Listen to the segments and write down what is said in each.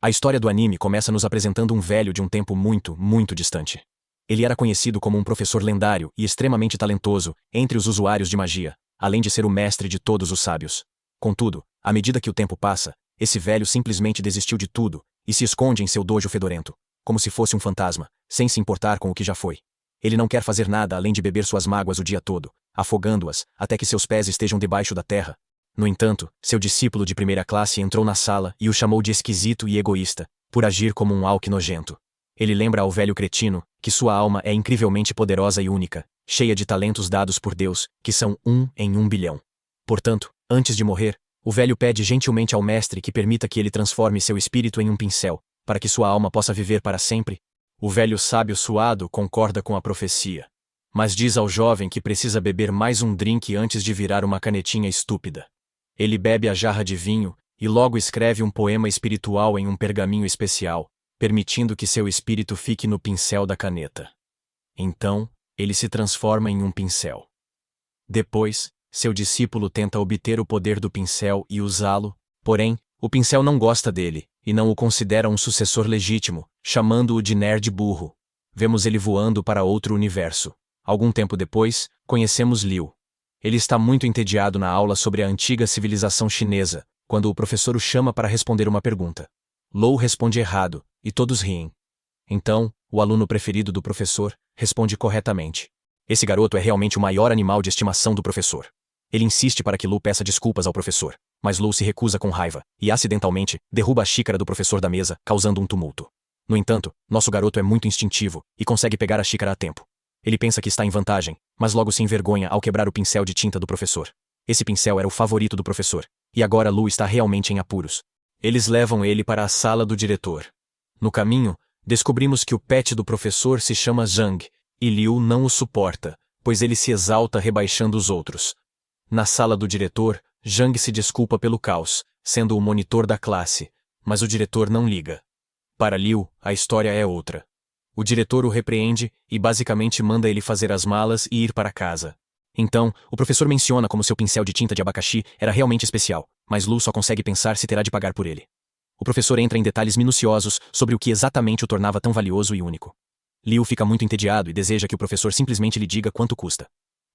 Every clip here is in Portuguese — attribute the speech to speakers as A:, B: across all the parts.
A: A história do anime começa nos apresentando um velho de um tempo muito, muito distante. Ele era conhecido como um professor lendário e extremamente talentoso entre os usuários de magia, além de ser o mestre de todos os sábios. Contudo, à medida que o tempo passa, esse velho simplesmente desistiu de tudo e se esconde em seu dojo fedorento, como se fosse um fantasma, sem se importar com o que já foi. Ele não quer fazer nada além de beber suas mágoas o dia todo, afogando-as até que seus pés estejam debaixo da terra. No entanto, seu discípulo de primeira classe entrou na sala e o chamou de esquisito e egoísta, por agir como um alque nojento. Ele lembra ao velho cretino que sua alma é incrivelmente poderosa e única, cheia de talentos dados por Deus, que são 1 em 1 bilhão. Portanto, antes de morrer, o velho pede gentilmente ao mestre que permita que ele transforme seu espírito em um pincel, para que sua alma possa viver para sempre. O velho sábio suado concorda com a profecia, mas diz ao jovem que precisa beber mais um drink antes de virar uma canetinha estúpida. Ele bebe a jarra de vinho e logo escreve um poema espiritual em um pergaminho especial, permitindo que seu espírito fique no pincel da caneta. Então, ele se transforma em um pincel. Depois, seu discípulo tenta obter o poder do pincel e usá-lo, porém, o pincel não gosta dele e não o considera um sucessor legítimo, chamando-o de nerd burro. Vemos ele voando para outro universo. Algum tempo depois, conhecemos Liu. Ele está muito entediado na aula sobre a antiga civilização chinesa, quando o professor o chama para responder uma pergunta. Lou responde errado, e todos riem. Então, o aluno preferido do professor responde corretamente. Esse garoto é realmente o maior animal de estimação do professor. Ele insiste para que Lou peça desculpas ao professor, mas Lou se recusa com raiva, e acidentalmente, derruba a xícara do professor da mesa, causando um tumulto. No entanto, nosso garoto é muito instintivo, e consegue pegar a xícara a tempo. Ele pensa que está em vantagem, mas logo se envergonha ao quebrar o pincel de tinta do professor. Esse pincel era o favorito do professor, e agora Lou está realmente em apuros. Eles levam ele para a sala do diretor. No caminho, descobrimos que o pet do professor se chama Zhang, e Liu não o suporta, pois ele se exalta rebaixando os outros. Na sala do diretor, Zhang se desculpa pelo caos, sendo o monitor da classe, mas o diretor não liga. Para Liu, a história é outra. O diretor o repreende e basicamente manda ele fazer as malas e ir para casa. Então, o professor menciona como seu pincel de tinta de abacaxi era realmente especial, mas Lou só consegue pensar se terá de pagar por ele. O professor entra em detalhes minuciosos sobre o que exatamente o tornava tão valioso e único. Liu fica muito entediado e deseja que o professor simplesmente lhe diga quanto custa.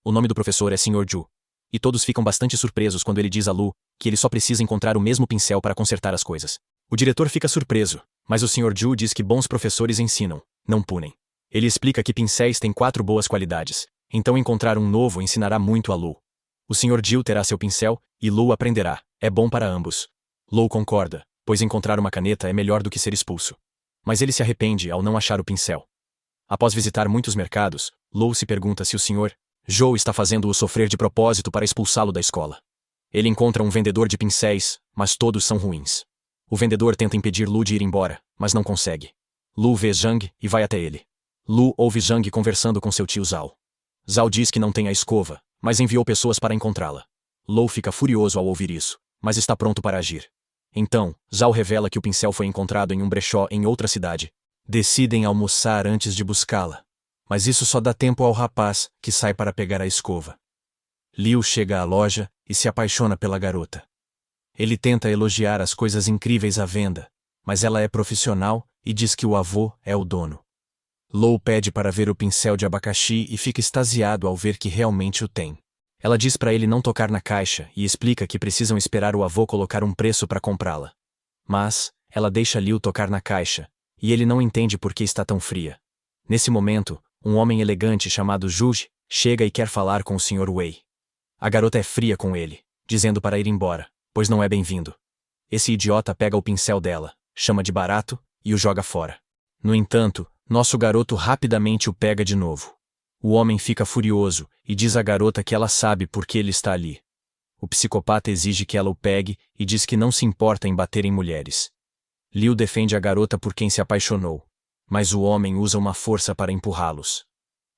A: O nome do professor é Sr. Zhu. E todos ficam bastante surpresos quando ele diz a Lou que ele só precisa encontrar o mesmo pincel para consertar as coisas. O diretor fica surpreso, mas o Sr. Zhu diz que bons professores ensinam, não punem. Ele explica que pincéis têm 4 boas qualidades, então encontrar um novo ensinará muito a Lou. O Sr. Zhu terá seu pincel, e Lou aprenderá, é bom para ambos. Lou concorda, pois encontrar uma caneta é melhor do que ser expulso. Mas ele se arrepende ao não achar o pincel. Após visitar muitos mercados, Lou se pergunta se o Sr. Zhou está fazendo-o sofrer de propósito para expulsá-lo da escola. Ele encontra um vendedor de pincéis, mas todos são ruins. O vendedor tenta impedir Lou de ir embora, mas não consegue. Lou vê Zhang e vai até ele. Lou ouve Zhang conversando com seu tio Zhao. Zhao diz que não tem a escova, mas enviou pessoas para encontrá-la. Lou fica furioso ao ouvir isso, mas está pronto para agir. Então, Zhao revela que o pincel foi encontrado em um brechó em outra cidade. Decidem almoçar antes de buscá-la. Mas isso só dá tempo ao rapaz, que sai para pegar a escova. Liu chega à loja e se apaixona pela garota. Ele tenta elogiar as coisas incríveis à venda, mas ela é profissional e diz que o avô é o dono. Lou pede para ver o pincel de abacaxi e fica extasiado ao ver que realmente o tem. Ela diz para ele não tocar na caixa e explica que precisam esperar o avô colocar um preço para comprá-la. Mas, ela deixa Liu tocar na caixa, e ele não entende por que está tão fria. Nesse momento, um homem elegante chamado Zhuge chega e quer falar com o Sr. Wei. A garota é fria com ele, dizendo para ir embora, pois não é bem-vindo. Esse idiota pega o pincel dela, chama de barato e o joga fora. No entanto, nosso garoto rapidamente o pega de novo. O homem fica furioso e diz à garota que ela sabe por que ele está ali. O psicopata exige que ela o pegue e diz que não se importa em bater em mulheres. Liu defende a garota por quem se apaixonou, mas o homem usa uma força para empurrá-los.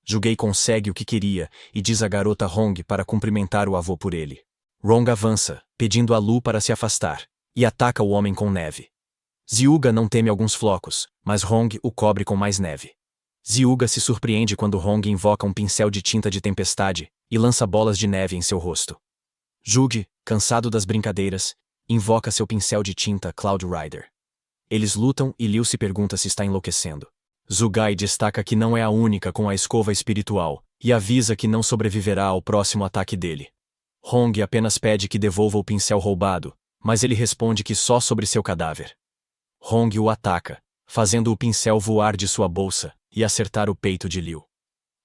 A: Zhuge consegue o que queria e diz à garota Hong para cumprimentar o avô por ele. Rong avança, pedindo a Lu para se afastar, e ataca o homem com neve. Xiuga não teme alguns flocos, mas Hong o cobre com mais neve. Xiuga se surpreende quando Hong invoca um pincel de tinta de tempestade e lança bolas de neve em seu rosto. Zhuge, cansado das brincadeiras, invoca seu pincel de tinta Cloud Rider. Eles lutam e Liu se pergunta se está enlouquecendo. Zugai destaca que não é a única com a escova espiritual, e avisa que não sobreviverá ao próximo ataque dele. Hong apenas pede que devolva o pincel roubado, mas ele responde que só sobre seu cadáver. Hong o ataca, fazendo o pincel voar de sua bolsa e acertar o peito de Liu.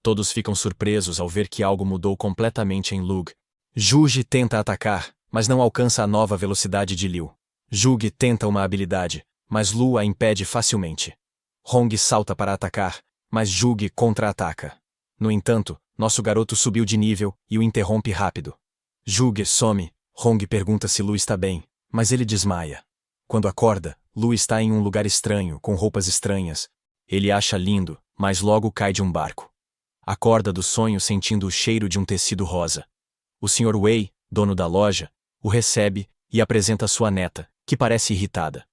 A: Todos ficam surpresos ao ver que algo mudou completamente em Lug. Juge tenta atacar, mas não alcança a nova velocidade de Liu. Jug tenta uma habilidade, mas Lu a impede facilmente. Hong salta para atacar, mas Jug contra-ataca. No entanto, nosso garoto subiu de nível e o interrompe rápido. Jug some, Hong pergunta se Lu está bem, mas ele desmaia. Quando acorda, Lu está em um lugar estranho, com roupas estranhas. Ele acha lindo, mas logo cai de um barco. Acorda do sonho sentindo o cheiro de um tecido rosa. O Sr. Wei, dono da loja, o recebe e apresenta sua neta, que parece irritada.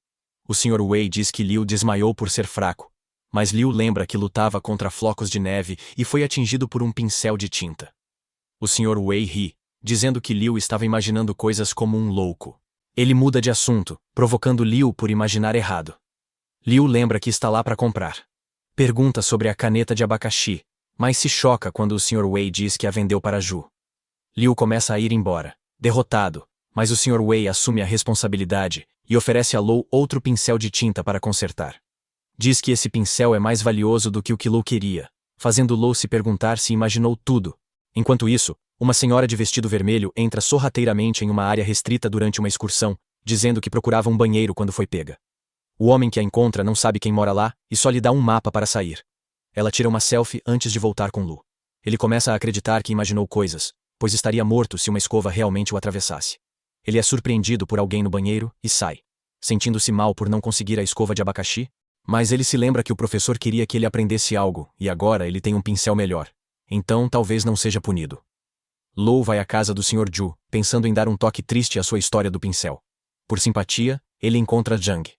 A: O Sr. Wei diz que Liu desmaiou por ser fraco, mas Liu lembra que lutava contra flocos de neve e foi atingido por um pincel de tinta. O Sr. Wei ri, dizendo que Liu estava imaginando coisas como um louco. Ele muda de assunto, provocando Liu por imaginar errado. Liu lembra que está lá para comprar. Pergunta sobre a caneta de abacaxi, mas se choca quando o Sr. Wei diz que a vendeu para Ju. Liu começa a ir embora, derrotado, mas o Sr. Wei assume a responsabilidade e oferece a Lou outro pincel de tinta para consertar. Diz que esse pincel é mais valioso do que o que Lou queria, fazendo Lou se perguntar se imaginou tudo. Enquanto isso, uma senhora de vestido vermelho entra sorrateiramente em uma área restrita durante uma excursão, dizendo que procurava um banheiro quando foi pega. O homem que a encontra não sabe quem mora lá e só lhe dá um mapa para sair. Ela tira uma selfie antes de voltar com Lu. Ele começa a acreditar que imaginou coisas, pois estaria morto se uma escova realmente o atravessasse. Ele é surpreendido por alguém no banheiro e sai, sentindo-se mal por não conseguir a escova de abacaxi, mas ele se lembra que o professor queria que ele aprendesse algo e agora ele tem um pincel melhor. Então talvez não seja punido. Lou vai à casa do Sr. Ju, pensando em dar um toque triste à sua história do pincel. Por simpatia, ele encontra Zhang.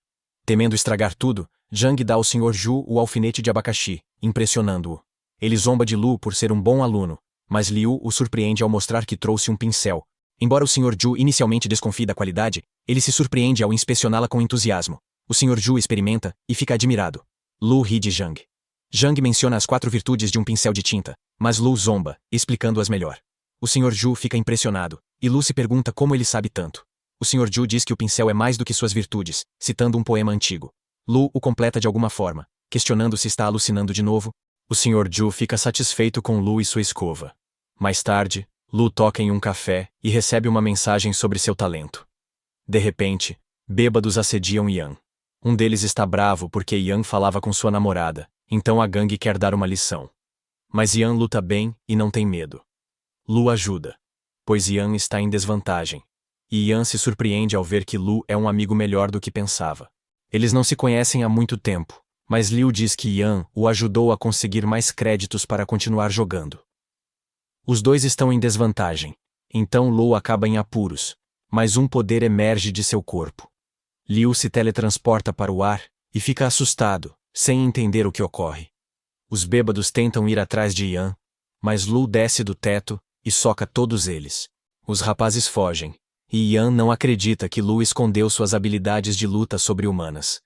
A: Temendo estragar tudo, Zhang dá ao Sr. Ju o alfinete de abacaxi, impressionando-o. Ele zomba de Lu por ser um bom aluno, mas Liu o surpreende ao mostrar que trouxe um pincel. Embora o Sr. Ju inicialmente desconfie da qualidade, ele se surpreende ao inspecioná-la com entusiasmo. O Sr. Ju experimenta e fica admirado. Lu ri de Zhang. Zhang menciona as 4 virtudes de um pincel de tinta, mas Lu zomba, explicando-as melhor. O Sr. Ju fica impressionado, e Lu se pergunta como ele sabe tanto. O Sr. Ju diz que o pincel é mais do que suas virtudes, citando um poema antigo. Lu o completa de alguma forma, questionando se está alucinando de novo. O Sr. Ju fica satisfeito com Lu e sua escova. Mais tarde, Lu toca em um café e recebe uma mensagem sobre seu talento. De repente, bêbados assediam Yan. Um deles está bravo porque Yan falava com sua namorada, então a gangue quer dar uma lição. Mas Yan luta bem e não tem medo. Lu ajuda, pois Yan está em desvantagem. E Yan se surpreende ao ver que Lu é um amigo melhor do que pensava. Eles não se conhecem há muito tempo, mas Liu diz que Yan o ajudou a conseguir mais créditos para continuar jogando. Os dois estão em desvantagem, então Lu acaba em apuros, mas um poder emerge de seu corpo. Liu se teletransporta para o ar e fica assustado, sem entender o que ocorre. Os bêbados tentam ir atrás de Yan, mas Lu desce do teto e soca todos eles. Os rapazes fogem, e Yan não acredita que Lu escondeu suas habilidades de luta sobre-humanas.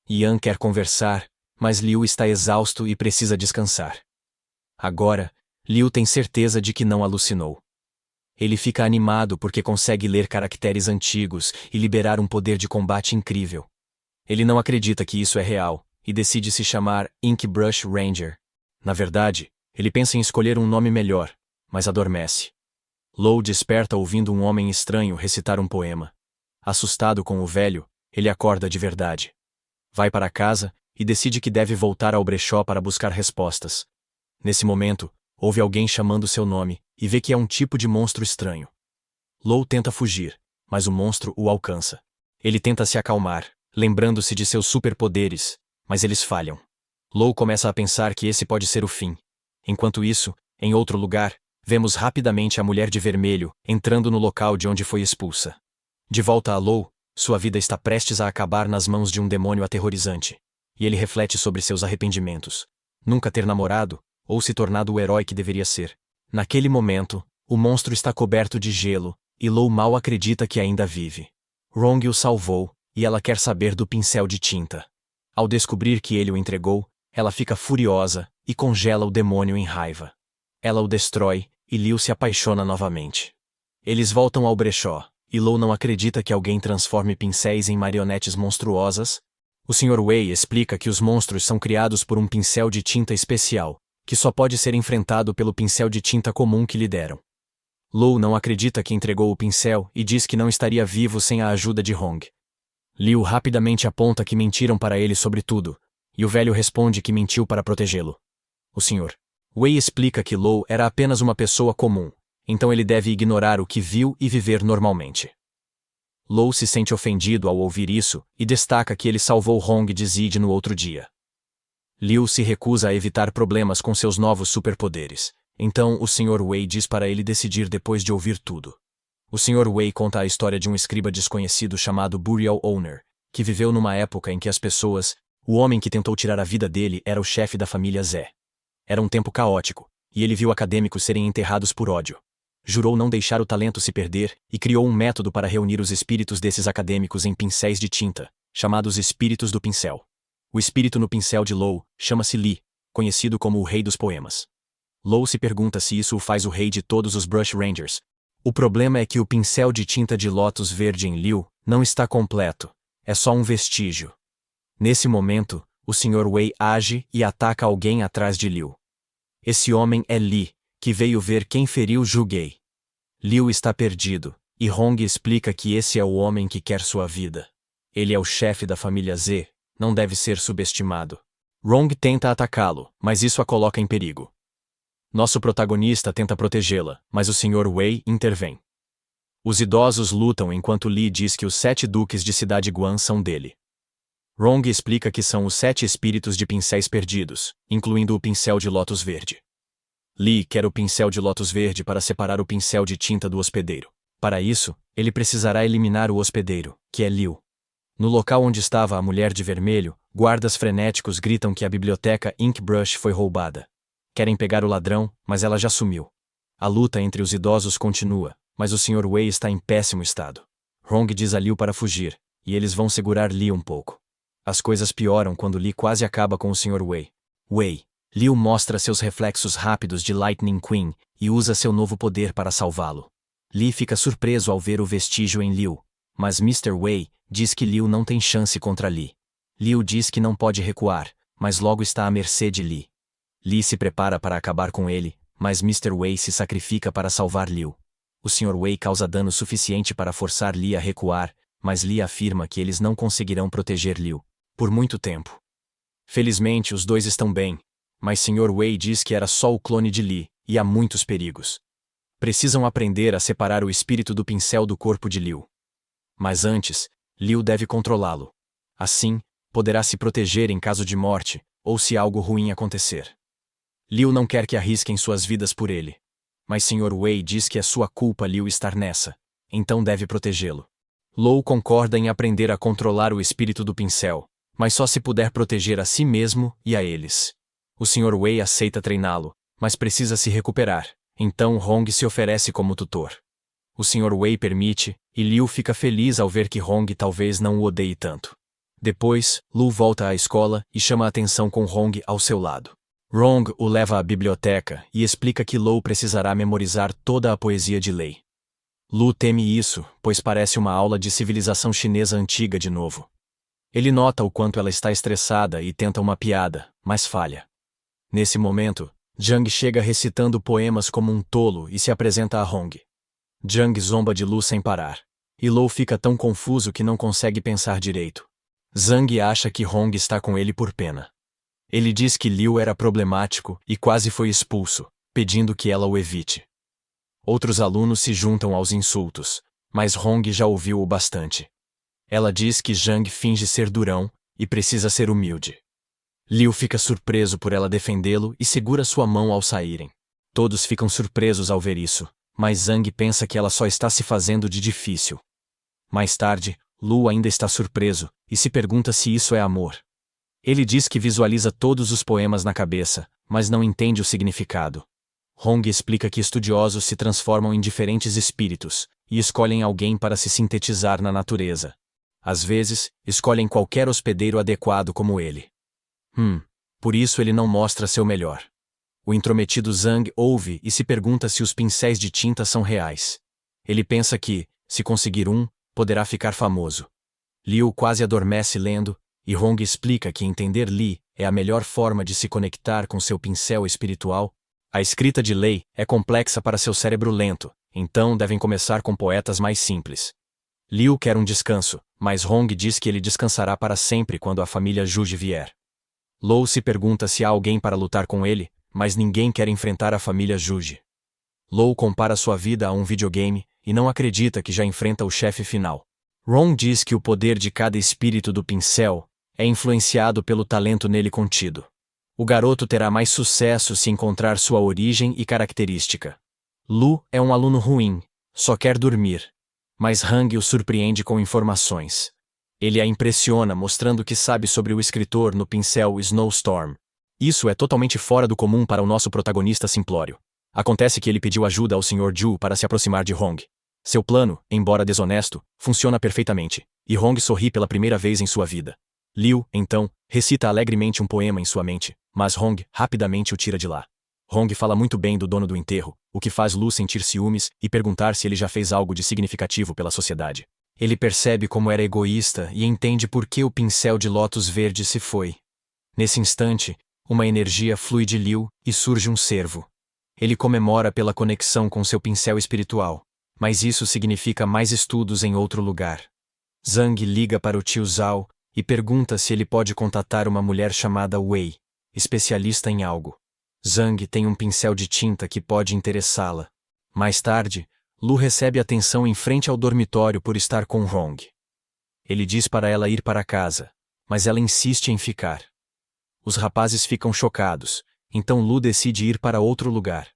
A: Yan quer conversar, mas Liu está exausto e precisa descansar. Agora, Liu tem certeza de que não alucinou. Ele fica animado porque consegue ler caracteres antigos e liberar um poder de combate incrível. Ele não acredita que isso é real, e decide se chamar Inkbrush Ranger. Na verdade, ele pensa em escolher um nome melhor, mas adormece. Lou desperta ouvindo um homem estranho recitar um poema. Assustado com o velho, ele acorda de verdade. Vai para casa e decide que deve voltar ao brechó para buscar respostas. Nesse momento, ouve alguém chamando seu nome e vê que é um tipo de monstro estranho. Lou tenta fugir, mas o monstro o alcança. Ele tenta se acalmar, lembrando-se de seus superpoderes, mas eles falham. Lou começa a pensar que esse pode ser o fim. Enquanto isso, em outro lugar, vemos rapidamente a mulher de vermelho entrando no local de onde foi expulsa. De volta a Lou, sua vida está prestes a acabar nas mãos de um demônio aterrorizante. E ele reflete sobre seus arrependimentos. Nunca ter namorado, ou se tornado o herói que deveria ser. Naquele momento, o monstro está coberto de gelo, e Lou mal acredita que ainda vive. Rong o salvou, e ela quer saber do pincel de tinta. Ao descobrir que ele o entregou, ela fica furiosa e congela o demônio em raiva. Ela o destrói, e Liu se apaixona novamente. Eles voltam ao brechó, e Lou não acredita que alguém transforme pincéis em marionetes monstruosas. O Sr. Wei explica que os monstros são criados por um pincel de tinta especial, que só pode ser enfrentado pelo pincel de tinta comum que lhe deram. Lou não acredita que entregou o pincel e diz que não estaria vivo sem a ajuda de Hong. Liu rapidamente aponta que mentiram para ele sobre tudo, e o velho responde que mentiu para protegê-lo. O Sr. Wei explica que Lou era apenas uma pessoa comum, então ele deve ignorar o que viu e viver normalmente. Lou se sente ofendido ao ouvir isso e destaca que ele salvou Hong de Zid no outro dia. Liu se recusa a evitar problemas com seus novos superpoderes, então o Sr. Wei diz para ele decidir depois de ouvir tudo. O Sr. Wei conta a história de um escriba desconhecido chamado Burial Owner, que viveu numa época em que as pessoas, o homem que tentou tirar a vida dele era o chefe da família Zé. Era um tempo caótico, e ele viu acadêmicos serem enterrados por ódio. Jurou não deixar o talento se perder e criou um método para reunir os espíritos desses acadêmicos em pincéis de tinta, chamados espíritos do pincel. O espírito no pincel de Lou chama-se Li, conhecido como o rei dos poemas. Lou se pergunta se isso o faz o rei de todos os Brush Rangers. O problema é que o pincel de tinta de lótus verde em Liu não está completo, é só um vestígio. Nesse momento, o Sr. Wei age e ataca alguém atrás de Liu. Esse homem é Li, que veio ver quem feriu Zhuge. Liu está perdido, e Hong explica que esse é o homem que quer sua vida. Ele é o chefe da família Z, não deve ser subestimado. Rong tenta atacá-lo, mas isso a coloca em perigo. Nosso protagonista tenta protegê-la, mas o Sr. Wei intervém. Os idosos lutam enquanto Li diz que os 7 duques de Cidade Guan são dele. Rong explica que são os 7 espíritos de pincéis perdidos, incluindo o pincel de lótus verde. Li quer o pincel de lótus verde para separar o pincel de tinta do hospedeiro. Para isso, ele precisará eliminar o hospedeiro, que é Liu. No local onde estava a mulher de vermelho, guardas frenéticos gritam que a biblioteca Ink Brush foi roubada. Querem pegar o ladrão, mas ela já sumiu. A luta entre os idosos continua, mas o Sr. Wei está em péssimo estado. Hong diz a Liu para fugir, e eles vão segurar Li um pouco. As coisas pioram quando Li quase acaba com o Sr. Wei. Liu mostra seus reflexos rápidos de Lightning Queen e usa seu novo poder para salvá-lo. Li fica surpreso ao ver o vestígio em Liu, mas Mr. Wei diz que Liu não tem chance contra Li. Liu diz que não pode recuar, mas logo está à mercê de Li. Li se prepara para acabar com ele, mas Mr. Wei se sacrifica para salvar Liu. O Sr. Wei causa dano suficiente para forçar Li a recuar, mas Li afirma que eles não conseguirão proteger Liu por muito tempo. Felizmente os dois estão bem, mas Sr. Wei diz que era só o clone de Li, e há muitos perigos. Precisam aprender a separar o espírito do pincel do corpo de Liu. Mas antes, Liu deve controlá-lo. Assim, poderá se proteger em caso de morte, ou se algo ruim acontecer. Liu não quer que arrisquem suas vidas por ele. Mas Sr. Wei diz que é sua culpa Liu estar nessa, então deve protegê-lo. Lou concorda em aprender a controlar o espírito do pincel, mas só se puder proteger a si mesmo e a eles. O Sr. Wei aceita treiná-lo, mas precisa se recuperar, então Hong se oferece como tutor. O Sr. Wei permite, e Liu fica feliz ao ver que Hong talvez não o odeie tanto. Depois, Lu volta à escola e chama a atenção com Hong ao seu lado. Rong o leva à biblioteca e explica que Lou precisará memorizar toda a poesia de Lei. Lu teme isso, pois parece uma aula de civilização chinesa antiga de novo. Ele nota o quanto ela está estressada e tenta uma piada, mas falha. Nesse momento, Zhang chega recitando poemas como um tolo e se apresenta a Hong. Zhang zomba de Lu sem parar, e Lou fica tão confuso que não consegue pensar direito. Zhang acha que Hong está com ele por pena. Ele diz que Liu era problemático e quase foi expulso, pedindo que ela o evite. Outros alunos se juntam aos insultos, mas Hong já ouviu o bastante. Ela diz que Zhang finge ser durão e precisa ser humilde. Liu fica surpreso por ela defendê-lo e segura sua mão ao saírem. Todos ficam surpresos ao ver isso, mas Zhang pensa que ela só está se fazendo de difícil. Mais tarde, Lu ainda está surpreso e se pergunta se isso é amor. Ele diz que visualiza todos os poemas na cabeça, mas não entende o significado. Hong explica que estudiosos se transformam em diferentes espíritos e escolhem alguém para se sintetizar na natureza. Às vezes, escolhem qualquer hospedeiro adequado como ele. Por isso ele não mostra seu melhor. O intrometido Zhang ouve e se pergunta se os pincéis de tinta são reais. Ele pensa que, se conseguir um, poderá ficar famoso. Liu quase adormece lendo, e Hong explica que entender Li é a melhor forma de se conectar com seu pincel espiritual. A escrita de Lei é complexa para seu cérebro lento, então devem começar com poetas mais simples. Liu quer um descanso, mas Hong diz que ele descansará para sempre quando a família Juji vier. Lou se pergunta se há alguém para lutar com ele, mas ninguém quer enfrentar a família Juji. Lou compara sua vida a um videogame e não acredita que já enfrenta o chefe final. Ron diz que o poder de cada espírito do pincel é influenciado pelo talento nele contido. O garoto terá mais sucesso se encontrar sua origem e característica. Lu é um aluno ruim, só quer dormir. Mas Hang o surpreende com informações. Ele a impressiona mostrando que sabe sobre o escritor no pincel Snowstorm. Isso é totalmente fora do comum para o nosso protagonista simplório. Acontece que ele pediu ajuda ao Sr. Zhu para se aproximar de Hong. Seu plano, embora desonesto, funciona perfeitamente, e Hong sorri pela primeira vez em sua vida. Liu, então, recita alegremente um poema em sua mente, mas Hong rapidamente o tira de lá. Hong fala muito bem do dono do enterro, o que faz Lu sentir ciúmes e perguntar se ele já fez algo de significativo pela sociedade. Ele percebe como era egoísta e entende por que o pincel de lótus verde se foi. Nesse instante, uma energia flui de Liu e surge um cervo. Ele comemora pela conexão com seu pincel espiritual, mas isso significa mais estudos em outro lugar. Zhang liga para o tio Zhao e pergunta se ele pode contatar uma mulher chamada Wei, especialista em algo. Zhang tem um pincel de tinta que pode interessá-la. Mais tarde, Lu recebe atenção em frente ao dormitório por estar com Hong. Ele diz para ela ir para casa, mas ela insiste em ficar. Os rapazes ficam chocados, então Lu decide ir para outro lugar.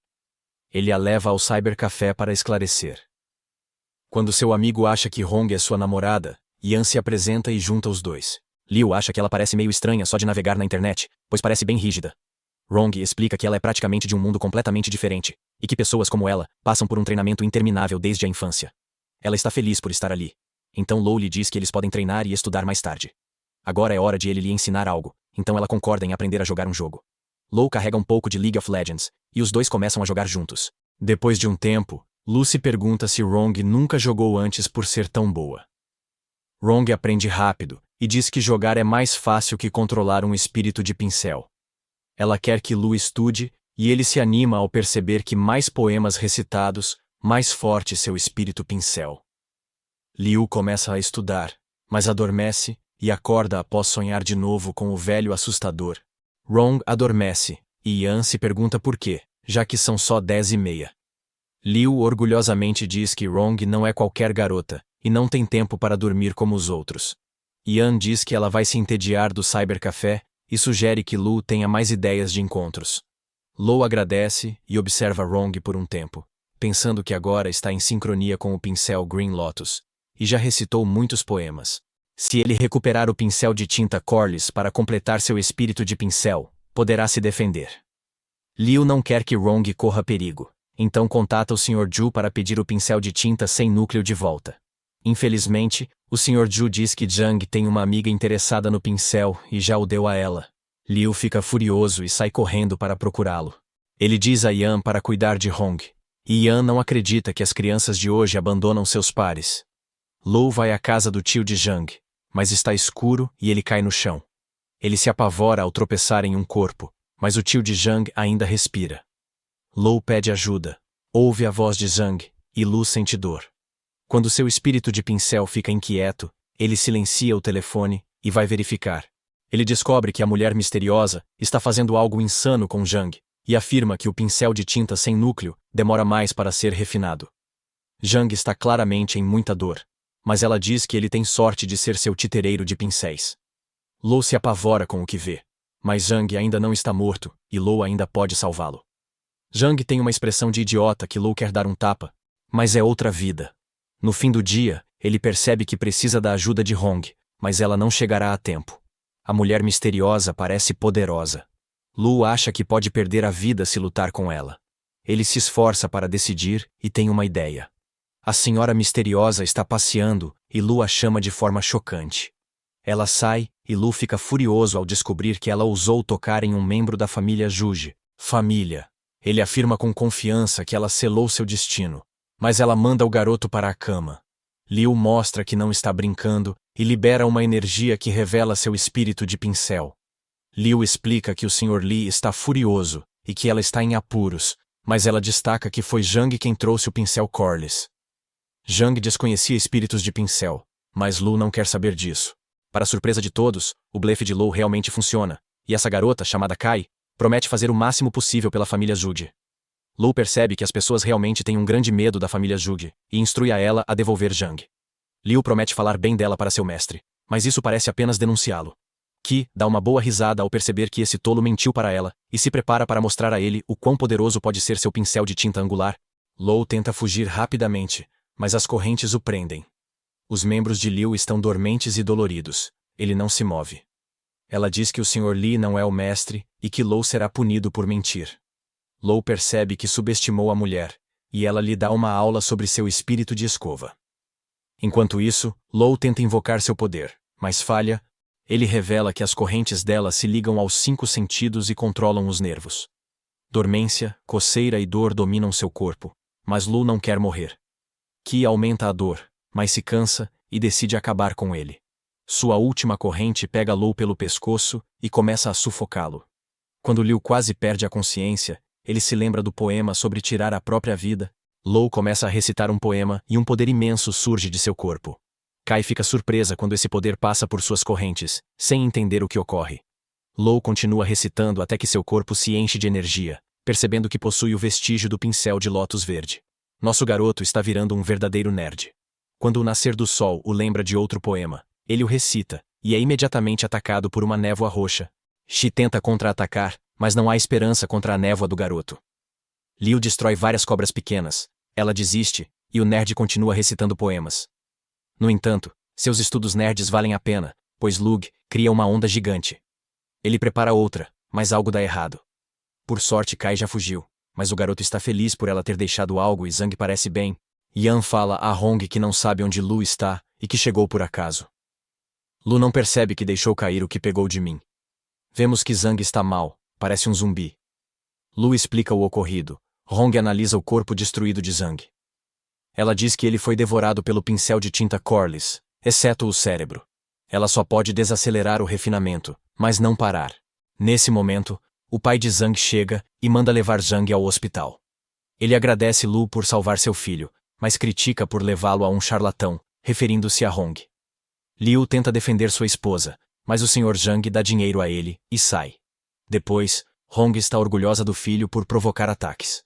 A: Ele a leva ao cybercafé para esclarecer. Quando seu amigo acha que Hong é sua namorada, Yan se apresenta e junta os dois. Liu acha que ela parece meio estranha só de navegar na internet, pois parece bem rígida. Rong explica que ela é praticamente de um mundo completamente diferente, e que pessoas como ela passam por um treinamento interminável desde a infância. Ela está feliz por estar ali. Então Lou lhe diz que eles podem treinar e estudar mais tarde. Agora é hora de ele lhe ensinar algo, então ela concorda em aprender a jogar um jogo. Lou carrega um pouco de League of Legends, e os dois começam a jogar juntos. Depois de um tempo, Lu se pergunta se Rong nunca jogou antes por ser tão boa. Rong aprende rápido, e diz que jogar é mais fácil que controlar um espírito de pincel. Ela quer que Lu estude, e ele se anima ao perceber que mais poemas recitados, mais forte seu espírito pincel. Liu começa a estudar, mas adormece, e acorda após sonhar de novo com o velho assustador. Rong adormece, e Yan se pergunta por quê, já que são só 10h30. Liu orgulhosamente diz que Rong não é qualquer garota, e não tem tempo para dormir como os outros. Yan diz que ela vai se entediar do cybercafé, e sugere que Lu tenha mais ideias de encontros. Lu agradece e observa Rong por um tempo, pensando que agora está em sincronia com o pincel Green Lotus, e já recitou muitos poemas. Se ele recuperar o pincel de tinta Corliss para completar seu espírito de pincel, poderá se defender. Liu não quer que Rong corra perigo, então contata o Sr. Zhu para pedir o pincel de tinta sem núcleo de volta. Infelizmente, o Sr. Zhu diz que Zhang tem uma amiga interessada no pincel e já o deu a ela. Liu fica furioso e sai correndo para procurá-lo. Ele diz a Yan para cuidar de Hong, e Yan não acredita que as crianças de hoje abandonam seus pares. Lu vai à casa do tio de Zhang, mas está escuro e ele cai no chão. Ele se apavora ao tropeçar em um corpo, mas o tio de Zhang ainda respira. Lu pede ajuda, ouve a voz de Zhang, e Lu sente dor. Quando seu espírito de pincel fica inquieto, ele silencia o telefone e vai verificar. Ele descobre que a mulher misteriosa está fazendo algo insano com Zhang, e afirma que o pincel de tinta sem núcleo demora mais para ser refinado. Zhang está claramente em muita dor, mas ela diz que ele tem sorte de ser seu titereiro de pincéis. Lu se apavora com o que vê, mas Zhang ainda não está morto, e Lu ainda pode salvá-lo. Zhang tem uma expressão de idiota que Lu quer dar um tapa, mas é outra vida. No fim do dia, ele percebe que precisa da ajuda de Hong, mas ela não chegará a tempo. A mulher misteriosa parece poderosa. Lu acha que pode perder a vida se lutar com ela. Ele se esforça para decidir e tem uma ideia. A senhora misteriosa está passeando e Lu a chama de forma chocante. Ela sai e Lu fica furioso ao descobrir que ela ousou tocar em um membro da família Juge. Família. Ele afirma com confiança que ela selou seu destino, mas ela manda o garoto para a cama. Liu mostra que não está brincando e libera uma energia que revela seu espírito de pincel. Liu explica que o Sr. Li está furioso e que ela está em apuros, mas ela destaca que foi Zhang quem trouxe o pincel Corliss. Zhang desconhecia espíritos de pincel, mas Lu não quer saber disso. Para surpresa de todos, o blefe de Lu realmente funciona, e essa garota, chamada Kai, promete fazer o máximo possível pela família Zhuge. Lu percebe que as pessoas realmente têm um grande medo da família Zhuge e instrui a ela a devolver Zhang. Liu promete falar bem dela para seu mestre, mas isso parece apenas denunciá-lo. Qi dá uma boa risada ao perceber que esse tolo mentiu para ela e se prepara para mostrar a ele o quão poderoso pode ser seu pincel de tinta angular. Lu tenta fugir rapidamente, mas as correntes o prendem. Os membros de Liu estão dormentes e doloridos. Ele não se move. Ela diz que o Sr. Li não é o mestre e que Lu será punido por mentir. Lu percebe que subestimou a mulher, e ela lhe dá uma aula sobre seu espírito de escova. Enquanto isso, Lu tenta invocar seu poder, mas falha. Ele revela que as correntes dela se ligam aos 5 sentidos e controlam os nervos. Dormência, coceira e dor dominam seu corpo, mas Lu não quer morrer. Qi aumenta a dor, mas se cansa e decide acabar com ele. Sua última corrente pega Lu pelo pescoço e começa a sufocá-lo. Quando Liu quase perde a consciência, ele se lembra do poema sobre tirar a própria vida. Lu começa a recitar um poema e um poder imenso surge de seu corpo. Kai fica surpresa quando esse poder passa por suas correntes, sem entender o que ocorre. Lu continua recitando até que seu corpo se enche de energia, percebendo que possui o vestígio do pincel de lótus verde. Nosso garoto está virando um verdadeiro nerd. Quando o nascer do sol o lembra de outro poema, ele o recita, e é imediatamente atacado por uma névoa roxa. Xi tenta contra-atacar, mas não há esperança contra a névoa do garoto. Liu destrói várias cobras pequenas, ela desiste, e o nerd continua recitando poemas. No entanto, seus estudos nerds valem a pena, pois Lug cria uma onda gigante. Ele prepara outra, mas algo dá errado. Por sorte, Kai já fugiu, mas o garoto está feliz por ela ter deixado algo e Zhang parece bem. Yan fala a Hong que não sabe onde Lu está e que chegou por acaso. Lu não percebe que deixou cair o que pegou de mim. Vemos que Zhang está mal, parece um zumbi. Lu explica o ocorrido. Hong analisa o corpo destruído de Zhang. Ela diz que ele foi devorado pelo pincel de tinta Corliss, exceto o cérebro. Ela só pode desacelerar o refinamento, mas não parar. Nesse momento, o pai de Zhang chega e manda levar Zhang ao hospital. Ele agradece Lu por salvar seu filho, mas critica por levá-lo a um charlatão, referindo-se a Hong. Liu tenta defender sua esposa, mas o Sr. Zhang dá dinheiro a ele e sai. Depois, Hong está orgulhosa do filho por provocar ataques.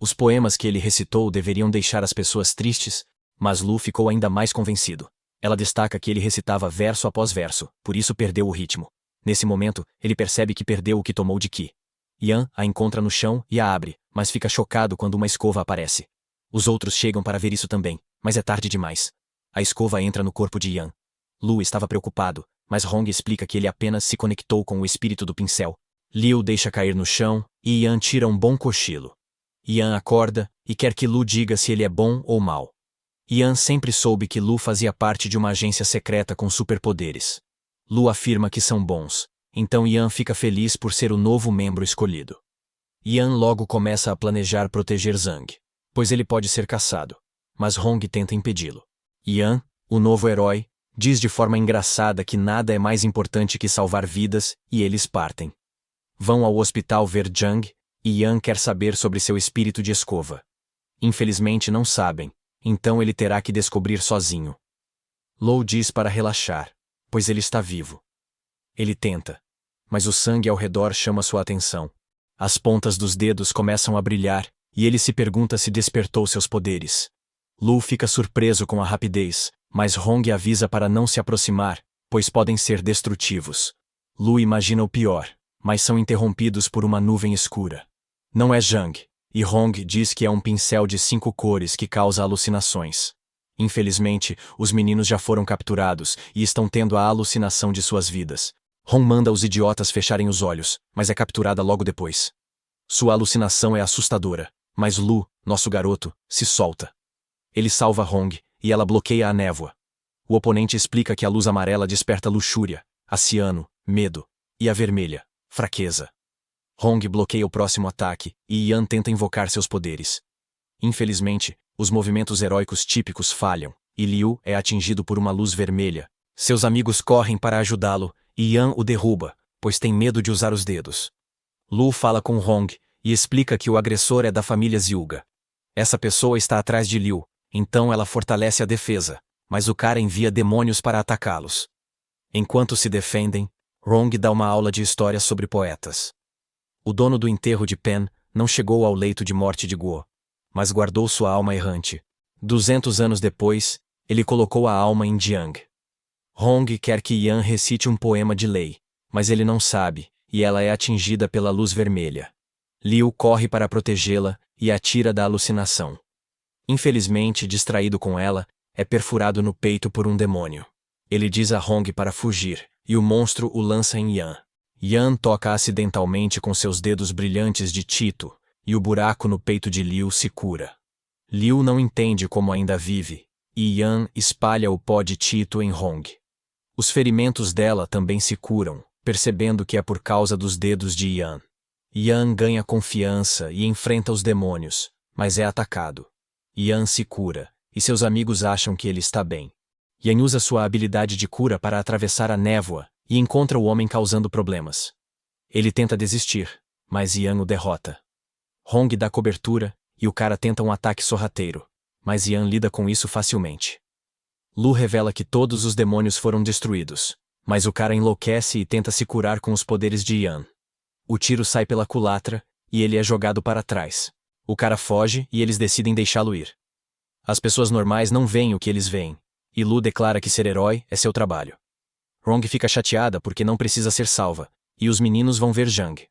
A: Os poemas que ele recitou deveriam deixar as pessoas tristes, mas Lu ficou ainda mais convencido. Ela destaca que ele recitava verso após verso, por isso perdeu o ritmo. Nesse momento, ele percebe que perdeu o que tomou de Qi. Yan a encontra no chão e a abre, mas fica chocado quando uma escova aparece. Os outros chegam para ver isso também, mas é tarde demais. A escova entra no corpo de Yan. Lu estava preocupado, mas Hong explica que ele apenas se conectou com o espírito do pincel. Liu deixa cair no chão, e Yan tira um bom cochilo. Yan acorda, e quer que Lu diga se ele é bom ou mau. Yan sempre soube que Lu fazia parte de uma agência secreta com superpoderes. Lu afirma que são bons, então Yan fica feliz por ser o novo membro escolhido. Yan logo começa a planejar proteger Zhang, pois ele pode ser caçado, mas Hong tenta impedi-lo. Yan, o novo herói, diz de forma engraçada que nada é mais importante que salvar vidas, e eles partem. Vão ao hospital ver Zhang, e Yan quer saber sobre seu espírito de escova. Infelizmente não sabem, então ele terá que descobrir sozinho. Lu diz para relaxar, pois ele está vivo. Ele tenta, mas o sangue ao redor chama sua atenção. As pontas dos dedos começam a brilhar, e ele se pergunta se despertou seus poderes. Lu fica surpreso com a rapidez, mas Hong avisa para não se aproximar, pois podem ser destrutivos. Lu imagina o pior, mas são interrompidos por uma nuvem escura. Não é Zhang, e Hong diz que é um pincel de 5 cores que causa alucinações. Infelizmente, os meninos já foram capturados e estão tendo a alucinação de suas vidas. Hong manda os idiotas fecharem os olhos, mas é capturada logo depois. Sua alucinação é assustadora, mas Lu, nosso garoto, se solta. Ele salva Hong, e ela bloqueia a névoa. O oponente explica que a luz amarela desperta luxúria, a ciano, medo, e a vermelha, fraqueza. Hong bloqueia o próximo ataque, e Yan tenta invocar seus poderes. Infelizmente, os movimentos heróicos típicos falham, e Liu é atingido por uma luz vermelha. Seus amigos correm para ajudá-lo, e Yan o derruba, pois tem medo de usar os dedos. Lu fala com Hong, e explica que o agressor é da família Zyuga. Essa pessoa está atrás de Liu, então ela fortalece a defesa, mas o cara envia demônios para atacá-los. Enquanto se defendem, Hong dá uma aula de história sobre poetas. O dono do enterro de Pen não chegou ao leito de morte de Guo, mas guardou sua alma errante. 200 anos depois, ele colocou a alma em Jiang. Hong quer que Yan recite um poema de lei, mas ele não sabe, e ela é atingida pela luz vermelha. Liu corre para protegê-la e a tira da alucinação. Infelizmente, distraído com ela, é perfurado no peito por um demônio. Ele diz a Hong para fugir, e o monstro o lança em Yan. Yan toca acidentalmente com seus dedos brilhantes de Tito, e o buraco no peito de Liu se cura. Liu não entende como ainda vive, e Yan espalha o pó de Tito em Hong. Os ferimentos dela também se curam, percebendo que é por causa dos dedos de Yan. Yan ganha confiança e enfrenta os demônios, mas é atacado. Yan se cura, e seus amigos acham que ele está bem. Yan usa sua habilidade de cura para atravessar a névoa e encontra o homem causando problemas. Ele tenta desistir, mas Yan o derrota. Hong dá cobertura, e o cara tenta um ataque sorrateiro, mas Yan lida com isso facilmente. Lu revela que todos os demônios foram destruídos, mas o cara enlouquece e tenta se curar com os poderes de Yan. O tiro sai pela culatra, e ele é jogado para trás. O cara foge e eles decidem deixá-lo ir. As pessoas normais não veem o que eles veem, e Lu declara que ser herói é seu trabalho. Hong fica chateada porque não precisa ser salva, e os meninos vão ver Zhang.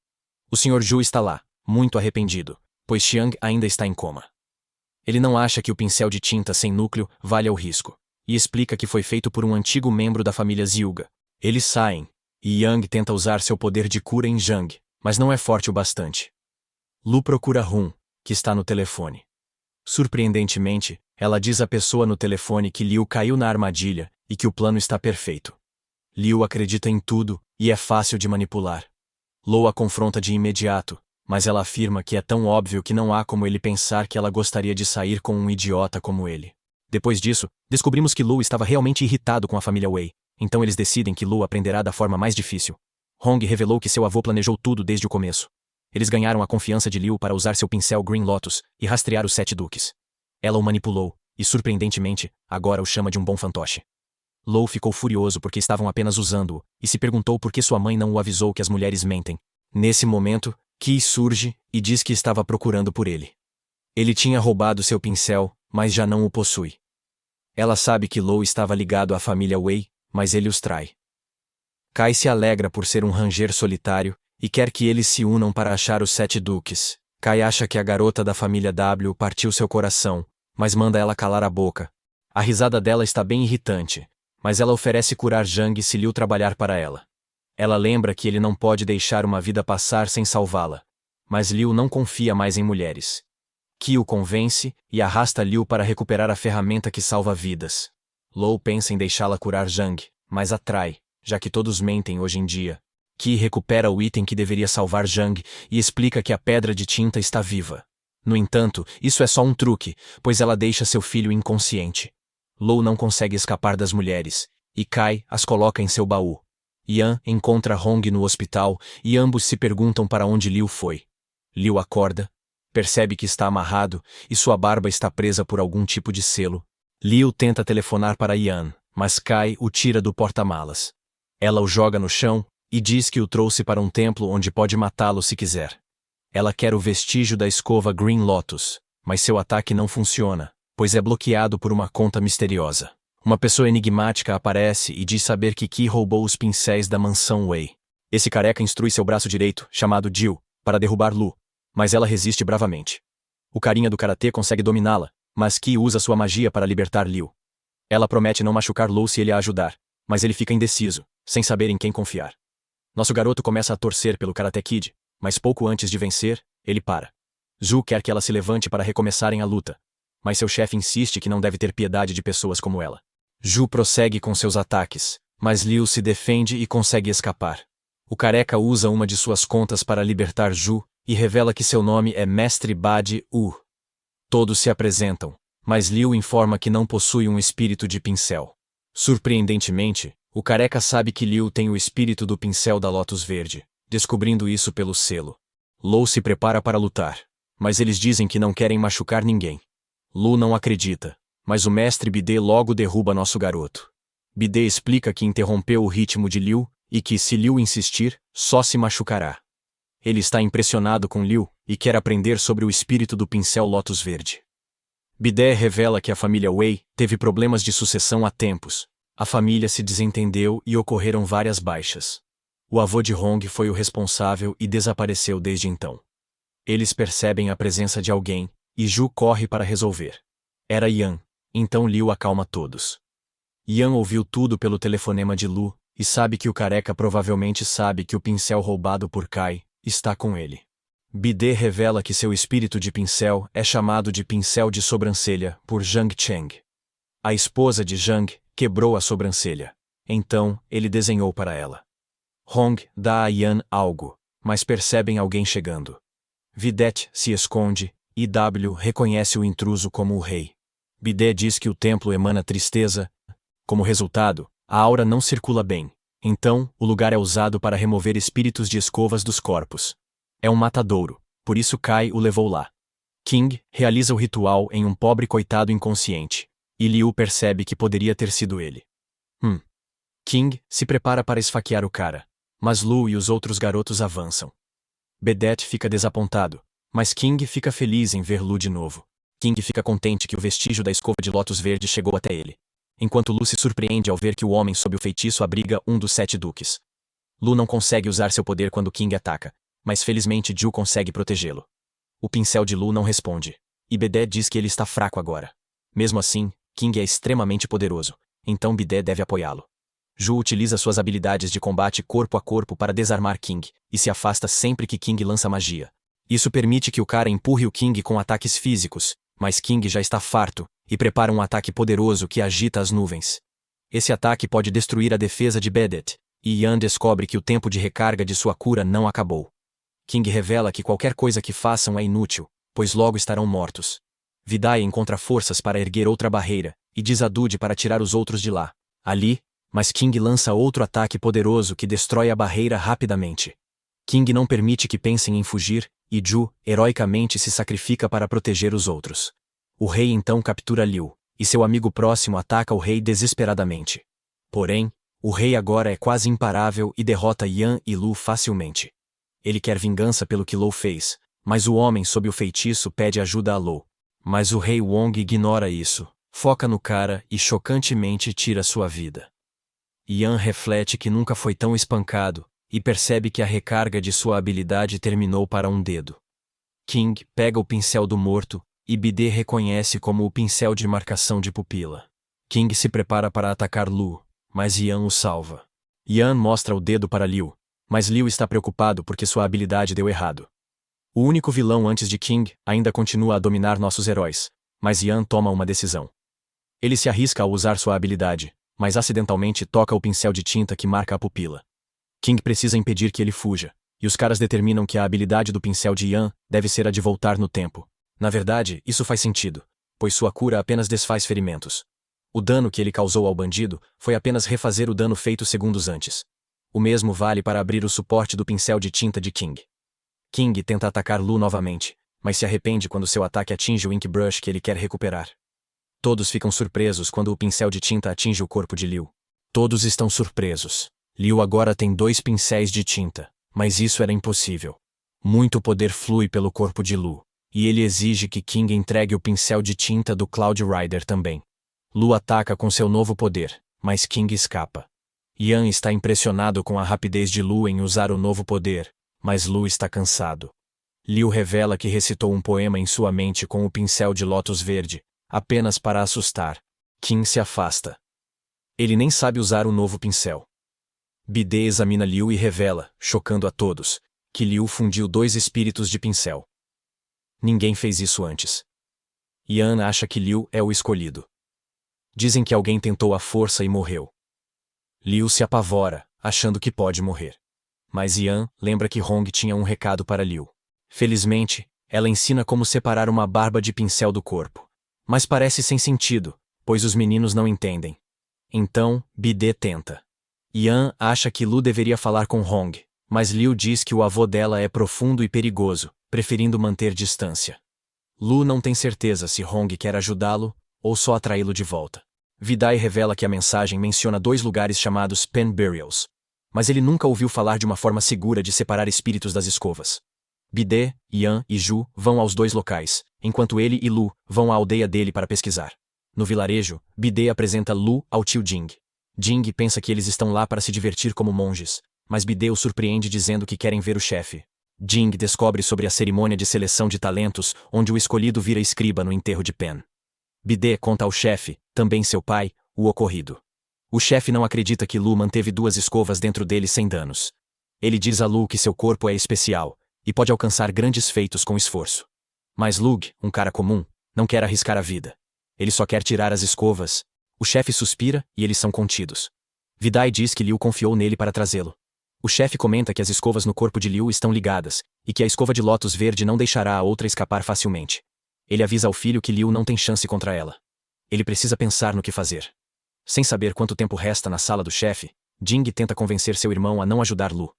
A: O Sr. Zhu está lá, muito arrependido, pois Xiang ainda está em coma. Ele não acha que o pincel de tinta sem núcleo vale o risco, e explica que foi feito por um antigo membro da família Zyuga. Eles saem, e Yang tenta usar seu poder de cura em Zhang, mas não é forte o bastante. Lu procura Hun, que está no telefone. Surpreendentemente, ela diz à pessoa no telefone que Liu caiu na armadilha e que o plano está perfeito. Liu acredita em tudo, e é fácil de manipular. Lu a confronta de imediato, mas ela afirma que é tão óbvio que não há como ele pensar que ela gostaria de sair com um idiota como ele. Depois disso, descobrimos que Lu estava realmente irritado com a família Wei, então eles decidem que Lu aprenderá da forma mais difícil. Hong revelou que seu avô planejou tudo desde o começo. Eles ganharam a confiança de Liu para usar seu pincel Green Lotus e rastrear os 7 duques. Ela o manipulou, e surpreendentemente, agora o chama de um bom fantoche. Lu ficou furioso porque estavam apenas usando-o, e se perguntou por que sua mãe não o avisou que as mulheres mentem. Nesse momento, Qi surge e diz que estava procurando por ele. Ele tinha roubado seu pincel, mas já não o possui. Ela sabe que Lu estava ligado à família Wei, mas ele os trai. Kai se alegra por ser um ranger solitário, e quer que eles se unam para achar os 7 duques. Kai acha que a garota da família W partiu seu coração, mas manda ela calar a boca. A risada dela está bem irritante, mas ela oferece curar Zhang se Liu trabalhar para ela. Ela lembra que ele não pode deixar uma vida passar sem salvá-la, mas Liu não confia mais em mulheres. Qi o convence e arrasta Liu para recuperar a ferramenta que salva vidas. Lu pensa em deixá-la curar Zhang, mas atrai, já que todos mentem hoje em dia. Qi recupera o item que deveria salvar Zhang e explica que a pedra de tinta está viva. No entanto, isso é só um truque, pois ela deixa seu filho inconsciente. Lu não consegue escapar das mulheres, e Kai as coloca em seu baú. Yan encontra Hong no hospital e ambos se perguntam para onde Liu foi. Liu acorda, percebe que está amarrado e sua barba está presa por algum tipo de selo. Liu tenta telefonar para Yan, mas Kai o tira do porta-malas. Ela o joga no chão e diz que o trouxe para um templo onde pode matá-lo se quiser. Ela quer o vestígio da escova Green Lotus, mas seu ataque não funciona, pois é bloqueado por uma conta misteriosa. Uma pessoa enigmática aparece e diz saber que Qi roubou os pincéis da mansão Wei. Esse careca instrui seu braço direito, chamado Jill, para derrubar Lu, mas ela resiste bravamente. O carinha do karatê consegue dominá-la, mas Qi usa sua magia para libertar Liu. Ela promete não machucar Lu se ele a ajudar, mas ele fica indeciso, sem saber em quem confiar. Nosso garoto começa a torcer pelo Karate Kid, mas pouco antes de vencer, ele para. Zhu quer que ela se levante para recomeçarem a luta. mas seu chefe insiste que não deve ter piedade de pessoas como ela. Ju prossegue com seus ataques, mas Liu se defende e consegue escapar. O careca usa uma de suas contas para libertar Ju e revela que seu nome é Mestre Bade U. Todos se apresentam, mas Liu informa que não possui um espírito de pincel. Surpreendentemente, o careca sabe que Liu tem o espírito do pincel da Lótus Verde, descobrindo isso pelo selo. Lou se prepara para lutar, mas eles dizem que não querem machucar ninguém. Lu não acredita, mas o mestre Bide logo derruba nosso garoto. Bide explica que interrompeu o ritmo de Liu e que, se Liu insistir, só se machucará. Ele está impressionado com Liu e quer aprender sobre o espírito do pincel Lótus Verde. Bide revela que a família Wei teve problemas de sucessão há tempos. A família se desentendeu e ocorreram várias baixas. O avô de Hong foi o responsável e desapareceu desde então. Eles percebem a presença de alguém, e Ju corre para resolver. Era Yan, então Liu acalma todos. Yan ouviu tudo pelo telefonema de Lu, e sabe que o careca provavelmente sabe que o pincel roubado por Kai está com ele. Bide revela que seu espírito de pincel é chamado de pincel de sobrancelha por Zhang Cheng. A esposa de Zhang quebrou a sobrancelha. Então, ele desenhou para ela. Hong dá a Yan algo, mas percebem alguém chegando. Vidette se esconde, e W reconhece o intruso como o rei. Bide diz que o templo emana tristeza. Como resultado, a aura não circula bem. Então, o lugar é usado para remover espíritos de escovas dos corpos. É um matadouro, por isso Kai o levou lá. King realiza o ritual em um pobre coitado inconsciente, e Liu percebe que poderia ter sido ele. King se prepara para esfaquear o cara, mas Lu e os outros garotos avançam. Bedet fica desapontado, mas King fica feliz em ver Lu de novo. King fica contente que o vestígio da escova de Lótus Verde chegou até ele, enquanto Lu se surpreende ao ver que o homem sob o feitiço abriga um dos 7 duques. Lu não consegue usar seu poder quando King ataca, mas felizmente Ju consegue protegê-lo. O pincel de Lu não responde, e Bede diz que ele está fraco agora. Mesmo assim, King é extremamente poderoso, então Bide deve apoiá-lo. Ju utiliza suas habilidades de combate corpo a corpo para desarmar King, e se afasta sempre que King lança magia. Isso permite que o cara empurre o King com ataques físicos, mas King já está farto, e prepara um ataque poderoso que agita as nuvens. Esse ataque pode destruir a defesa de Bedet, e Yan descobre que o tempo de recarga de sua cura não acabou. King revela que qualquer coisa que façam é inútil, pois logo estarão mortos. Vidai encontra forças para erguer outra barreira, e diz a Dude para tirar os outros de lá. Ali, mas King lança outro ataque poderoso que destrói a barreira rapidamente. King não permite que pensem em fugir, e Ju, heroicamente, se sacrifica para proteger os outros. O rei então captura Liu, e seu amigo próximo ataca o rei desesperadamente. Porém, o rei agora é quase imparável e derrota Yan e Lu facilmente. Ele quer vingança pelo que Lu fez, mas o homem sob o feitiço pede ajuda a Lu. Mas o rei Wong ignora isso, foca no cara e chocantemente tira sua vida. Yan reflete que nunca foi tão espancado, e percebe que a recarga de sua habilidade terminou para um dedo. King pega o pincel do morto, e Bide reconhece como o pincel de marcação de pupila. King se prepara para atacar Lu, mas Yan o salva. Yan mostra o dedo para Liu, mas Liu está preocupado porque sua habilidade deu errado. O único vilão antes de King ainda continua a dominar nossos heróis, mas Yan toma uma decisão. Ele se arrisca a usar sua habilidade, mas acidentalmente toca o pincel de tinta que marca a pupila. King precisa impedir que ele fuja, e os caras determinam que a habilidade do pincel de Yan deve ser a de voltar no tempo. Na verdade, isso faz sentido, pois sua cura apenas desfaz ferimentos. O dano que ele causou ao bandido foi apenas refazer o dano feito segundos antes. O mesmo vale para abrir o suporte do pincel de tinta de King. King tenta atacar Lu novamente, mas se arrepende quando seu ataque atinge o Ink Brush que ele quer recuperar. Todos ficam surpresos quando o pincel de tinta atinge o corpo de Liu. Todos estão surpresos. Liu agora tem 2 pincéis de tinta, mas isso era impossível. Muito poder flui pelo corpo de Lu, e ele exige que King entregue o pincel de tinta do Cloud Rider também. Lu ataca com seu novo poder, mas King escapa. Yan está impressionado com a rapidez de Lu em usar o novo poder, mas Lu está cansado. Liu revela que recitou um poema em sua mente com o pincel de Lótus Verde, apenas para assustar. King se afasta. Ele nem sabe usar o novo pincel. Bide examina Liu e revela, chocando a todos, que Liu fundiu 2 espíritos de pincel. Ninguém fez isso antes. Ian acha que Liu é o escolhido. Dizem que alguém tentou à força e morreu. Liu se apavora, achando que pode morrer. Mas Ian lembra que Hong tinha um recado para Liu. Felizmente, ela ensina como separar uma barba de pincel do corpo. Mas parece sem sentido, pois os meninos não entendem. Então, Bide tenta. Ian acha que Lu deveria falar com Hong, mas Liu diz que o avô dela é profundo e perigoso, preferindo manter distância. Lu não tem certeza se Hong quer ajudá-lo ou só atraí-lo de volta. Vidai revela que a mensagem menciona 2 lugares chamados Pen Burials, mas ele nunca ouviu falar de uma forma segura de separar espíritos das escovas. Bide, Ian e Ju vão aos 2 locais, enquanto ele e Lu vão à aldeia dele para pesquisar. No vilarejo, Bide apresenta Lu ao tio Jing. Jing pensa que eles estão lá para se divertir como monges, mas Bide o surpreende dizendo que querem ver o chefe. Jing descobre sobre a cerimônia de seleção de talentos, onde o escolhido vira escriba no enterro de Pen. Bide conta ao chefe, também seu pai, o ocorrido. O chefe não acredita que Lu manteve 2 escovas dentro dele sem danos. Ele diz a Lu que seu corpo é especial e pode alcançar grandes feitos com esforço. Mas Lug, um cara comum, não quer arriscar a vida. Ele só quer tirar as escovas. O chefe suspira e eles são contidos. Vidai diz que Liu confiou nele para trazê-lo. O chefe comenta que as escovas no corpo de Liu estão ligadas e que a escova de lótus verde não deixará a outra escapar facilmente. Ele avisa ao filho que Liu não tem chance contra ela. Ele precisa pensar no que fazer. Sem saber quanto tempo resta na sala do chefe, Jing tenta convencer seu irmão a não ajudar Lu.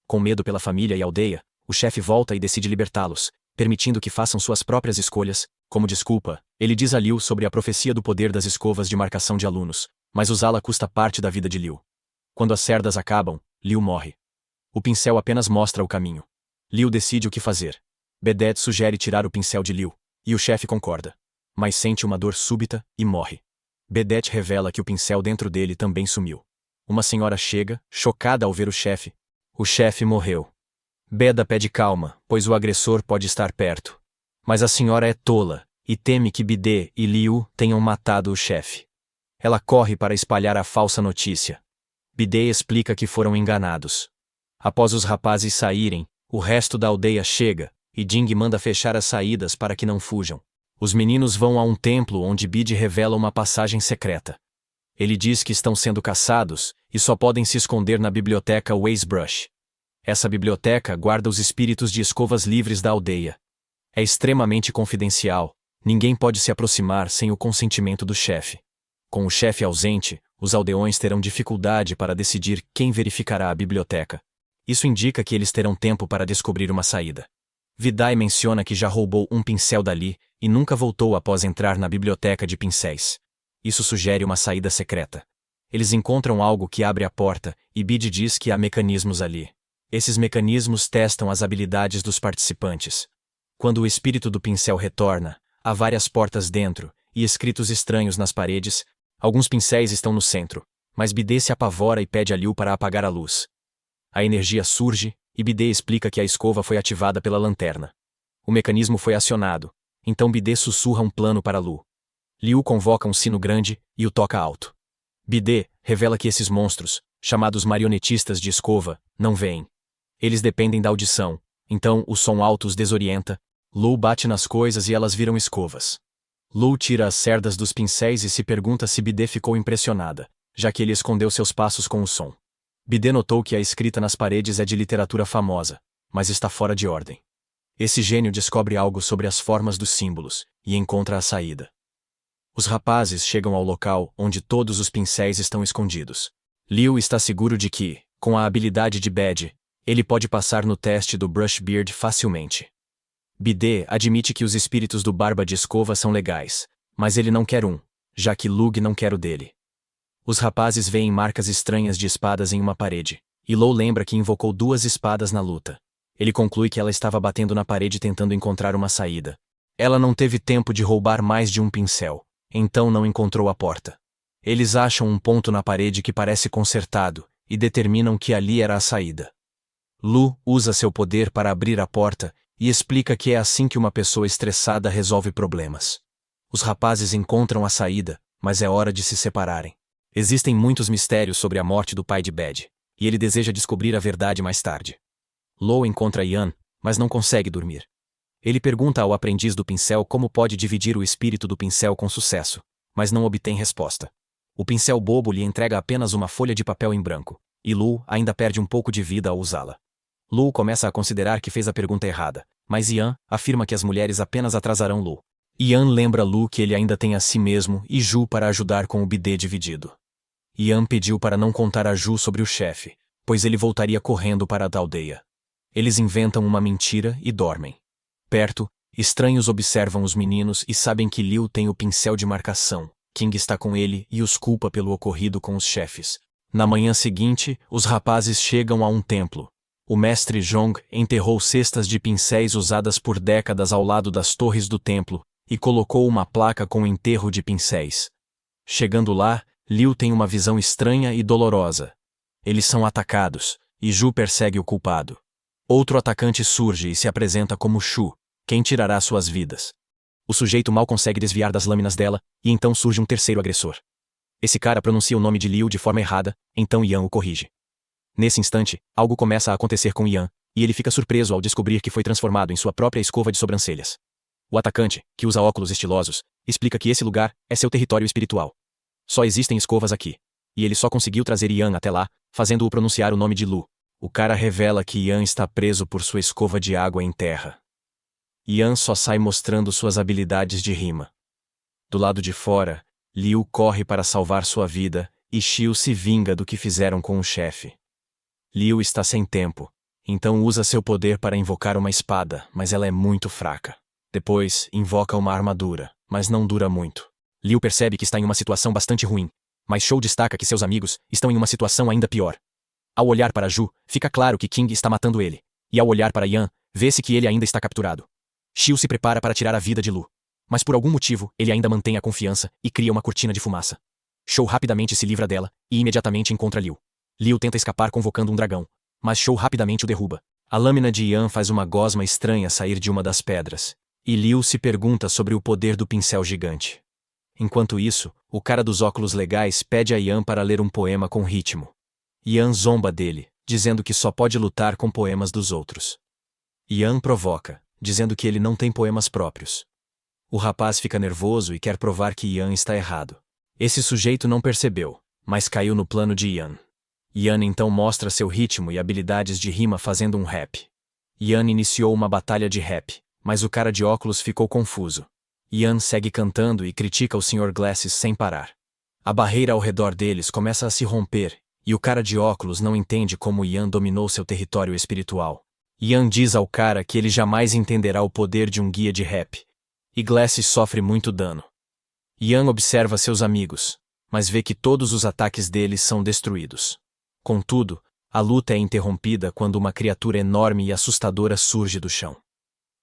A: Com medo pela família e aldeia, o chefe volta e decide libertá-los, permitindo que façam suas próprias escolhas. Como desculpa, ele diz a Liu sobre a profecia do poder das escovas de marcação de alunos, mas usá-la custa parte da vida de Liu. Quando as cerdas acabam, Liu morre. O pincel apenas mostra o caminho. Liu decide o que fazer. Bedet sugere tirar o pincel de Liu, e o chefe concorda. Mas sente uma dor súbita e morre. Bedet revela que o pincel dentro dele também sumiu. Uma senhora chega, chocada ao ver o chefe. O chefe morreu. Beda pede calma, pois o agressor pode estar perto. Mas a senhora é tola, e teme que Bide e Liu tenham matado o chefe. Ela corre para espalhar a falsa notícia. Bide explica que foram enganados. Após os rapazes saírem, o resto da aldeia chega, e Jing manda fechar as saídas para que não fujam. Os meninos vão a um templo onde Bide revela uma passagem secreta. Ele diz que estão sendo caçados e só podem se esconder na biblioteca Wazebrush. Essa biblioteca guarda os espíritos de escovas livres da aldeia. É extremamente confidencial, ninguém pode se aproximar sem o consentimento do chefe. Com o chefe ausente, os aldeões terão dificuldade para decidir quem verificará a biblioteca. Isso indica que eles terão tempo para descobrir uma saída. Vidai menciona que já roubou um pincel dali e nunca voltou após entrar na biblioteca de pincéis. Isso sugere uma saída secreta. Eles encontram algo que abre a porta e Bide diz que há mecanismos ali. Esses mecanismos testam as habilidades dos participantes. Quando o espírito do pincel retorna, há várias portas dentro e escritos estranhos nas paredes. Alguns pincéis estão no centro, mas Bide se apavora e pede a Liu para apagar a luz. A energia surge e Bide explica que a escova foi ativada pela lanterna. O mecanismo foi acionado, então Bide sussurra um plano para Lu. Liu convoca um sino grande e o toca alto. Bide revela que esses monstros, chamados marionetistas de escova, não veem. Eles dependem da audição, então o som alto os desorienta. Lu bate nas coisas e elas viram escovas. Lu tira as cerdas dos pincéis e se pergunta se Bide ficou impressionada, já que ele escondeu seus passos com o som. Bide notou que a escrita nas paredes é de literatura famosa, mas está fora de ordem. Esse gênio descobre algo sobre as formas dos símbolos e encontra a saída. Os rapazes chegam ao local onde todos os pincéis estão escondidos. Liu está seguro de que, com a habilidade de Bede, ele pode passar no teste do Brushbeard facilmente. Bide admite que os espíritos do Barba de Escova são legais, mas ele não quer um, já que Lug não quer o dele. Os rapazes veem marcas estranhas de espadas em uma parede, e Lou lembra que invocou 2 espadas na luta. Ele conclui que ela estava batendo na parede tentando encontrar uma saída. Ela não teve tempo de roubar mais de um pincel, então não encontrou a porta. Eles acham um ponto na parede que parece consertado, e determinam que ali era a saída. Lu usa seu poder para abrir a porta e explica que é assim que uma pessoa estressada resolve problemas. Os rapazes encontram a saída, mas é hora de se separarem. Existem muitos mistérios sobre a morte do pai de Bede, e ele deseja descobrir a verdade mais tarde. Lo encontra Ian, mas não consegue dormir. Ele pergunta ao aprendiz do pincel como pode dividir o espírito do pincel com sucesso, mas não obtém resposta. O pincel bobo lhe entrega apenas uma folha de papel em branco, e Lu ainda perde um pouco de vida ao usá-la. Lu começa a considerar que fez a pergunta errada, mas Ian afirma que as mulheres apenas atrasarão Lu. Ian lembra Lu que ele ainda tem a si mesmo e Ju para ajudar com o bidê dividido. Ian pediu para não contar a Ju sobre o chefe, pois ele voltaria correndo para a aldeia. Eles inventam uma mentira e dormem. Perto, estranhos observam os meninos e sabem que Liu tem o pincel de marcação. King está com ele e os culpa pelo ocorrido com os chefes. Na manhã seguinte, os rapazes chegam a um templo. O mestre Zhong enterrou cestas de pincéis usadas por décadas ao lado das torres do templo e colocou uma placa com enterro de pincéis. Chegando lá, Liu tem uma visão estranha e dolorosa. Eles são atacados, e Ju persegue o culpado. Outro atacante surge e se apresenta como Shu, quem tirará suas vidas. O sujeito mal consegue desviar das lâminas dela, e então surge um terceiro agressor. Esse cara pronuncia o nome de Liu de forma errada, então Ian o corrige. Nesse instante, algo começa a acontecer com Ian, e ele fica surpreso ao descobrir que foi transformado em sua própria escova de sobrancelhas. O atacante, que usa óculos estilosos, explica que esse lugar é seu território espiritual. Só existem escovas aqui. E ele só conseguiu trazer Ian até lá, fazendo-o pronunciar o nome de Lu. O cara revela que Ian está preso por sua escova de água em terra. Ian só sai mostrando suas habilidades de rima. Do lado de fora, Liu corre para salvar sua vida, e Xiu se vinga do que fizeram com o chefe. Liu está sem tempo, então usa seu poder para invocar uma espada, mas ela é muito fraca. Depois, invoca uma armadura, mas não dura muito. Liu percebe que está em uma situação bastante ruim, mas Shou destaca que seus amigos estão em uma situação ainda pior. Ao olhar para Ju, fica claro que King está matando ele, e ao olhar para Yan, vê-se que ele ainda está capturado. Xiu se prepara para tirar a vida de Lu, mas por algum motivo ele ainda mantém a confiança e cria uma cortina de fumaça. Shou rapidamente se livra dela e imediatamente encontra Liu. Liu tenta escapar convocando um dragão, mas Shou rapidamente o derruba. A lâmina de Yan faz uma gosma estranha sair de uma das pedras, e Liu se pergunta sobre o poder do pincel gigante. Enquanto isso, o cara dos óculos legais pede a Yan para ler um poema com ritmo. Yan zomba dele, dizendo que só pode lutar com poemas dos outros. Yan provoca, dizendo que ele não tem poemas próprios. O rapaz fica nervoso e quer provar que Yan está errado. Esse sujeito não percebeu, mas caiu no plano de Yan. Yan então mostra seu ritmo e habilidades de rima fazendo um rap. Yan iniciou uma batalha de rap, mas o cara de óculos ficou confuso. Yan segue cantando e critica o Sr. Glasses sem parar. A barreira ao redor deles começa a se romper, e o cara de óculos não entende como Yan dominou seu território espiritual. Yan diz ao cara que ele jamais entenderá o poder de um guia de rap, e Glasses sofre muito dano. Yan observa seus amigos, mas vê que todos os ataques deles são destruídos. Contudo, a luta é interrompida quando uma criatura enorme e assustadora surge do chão.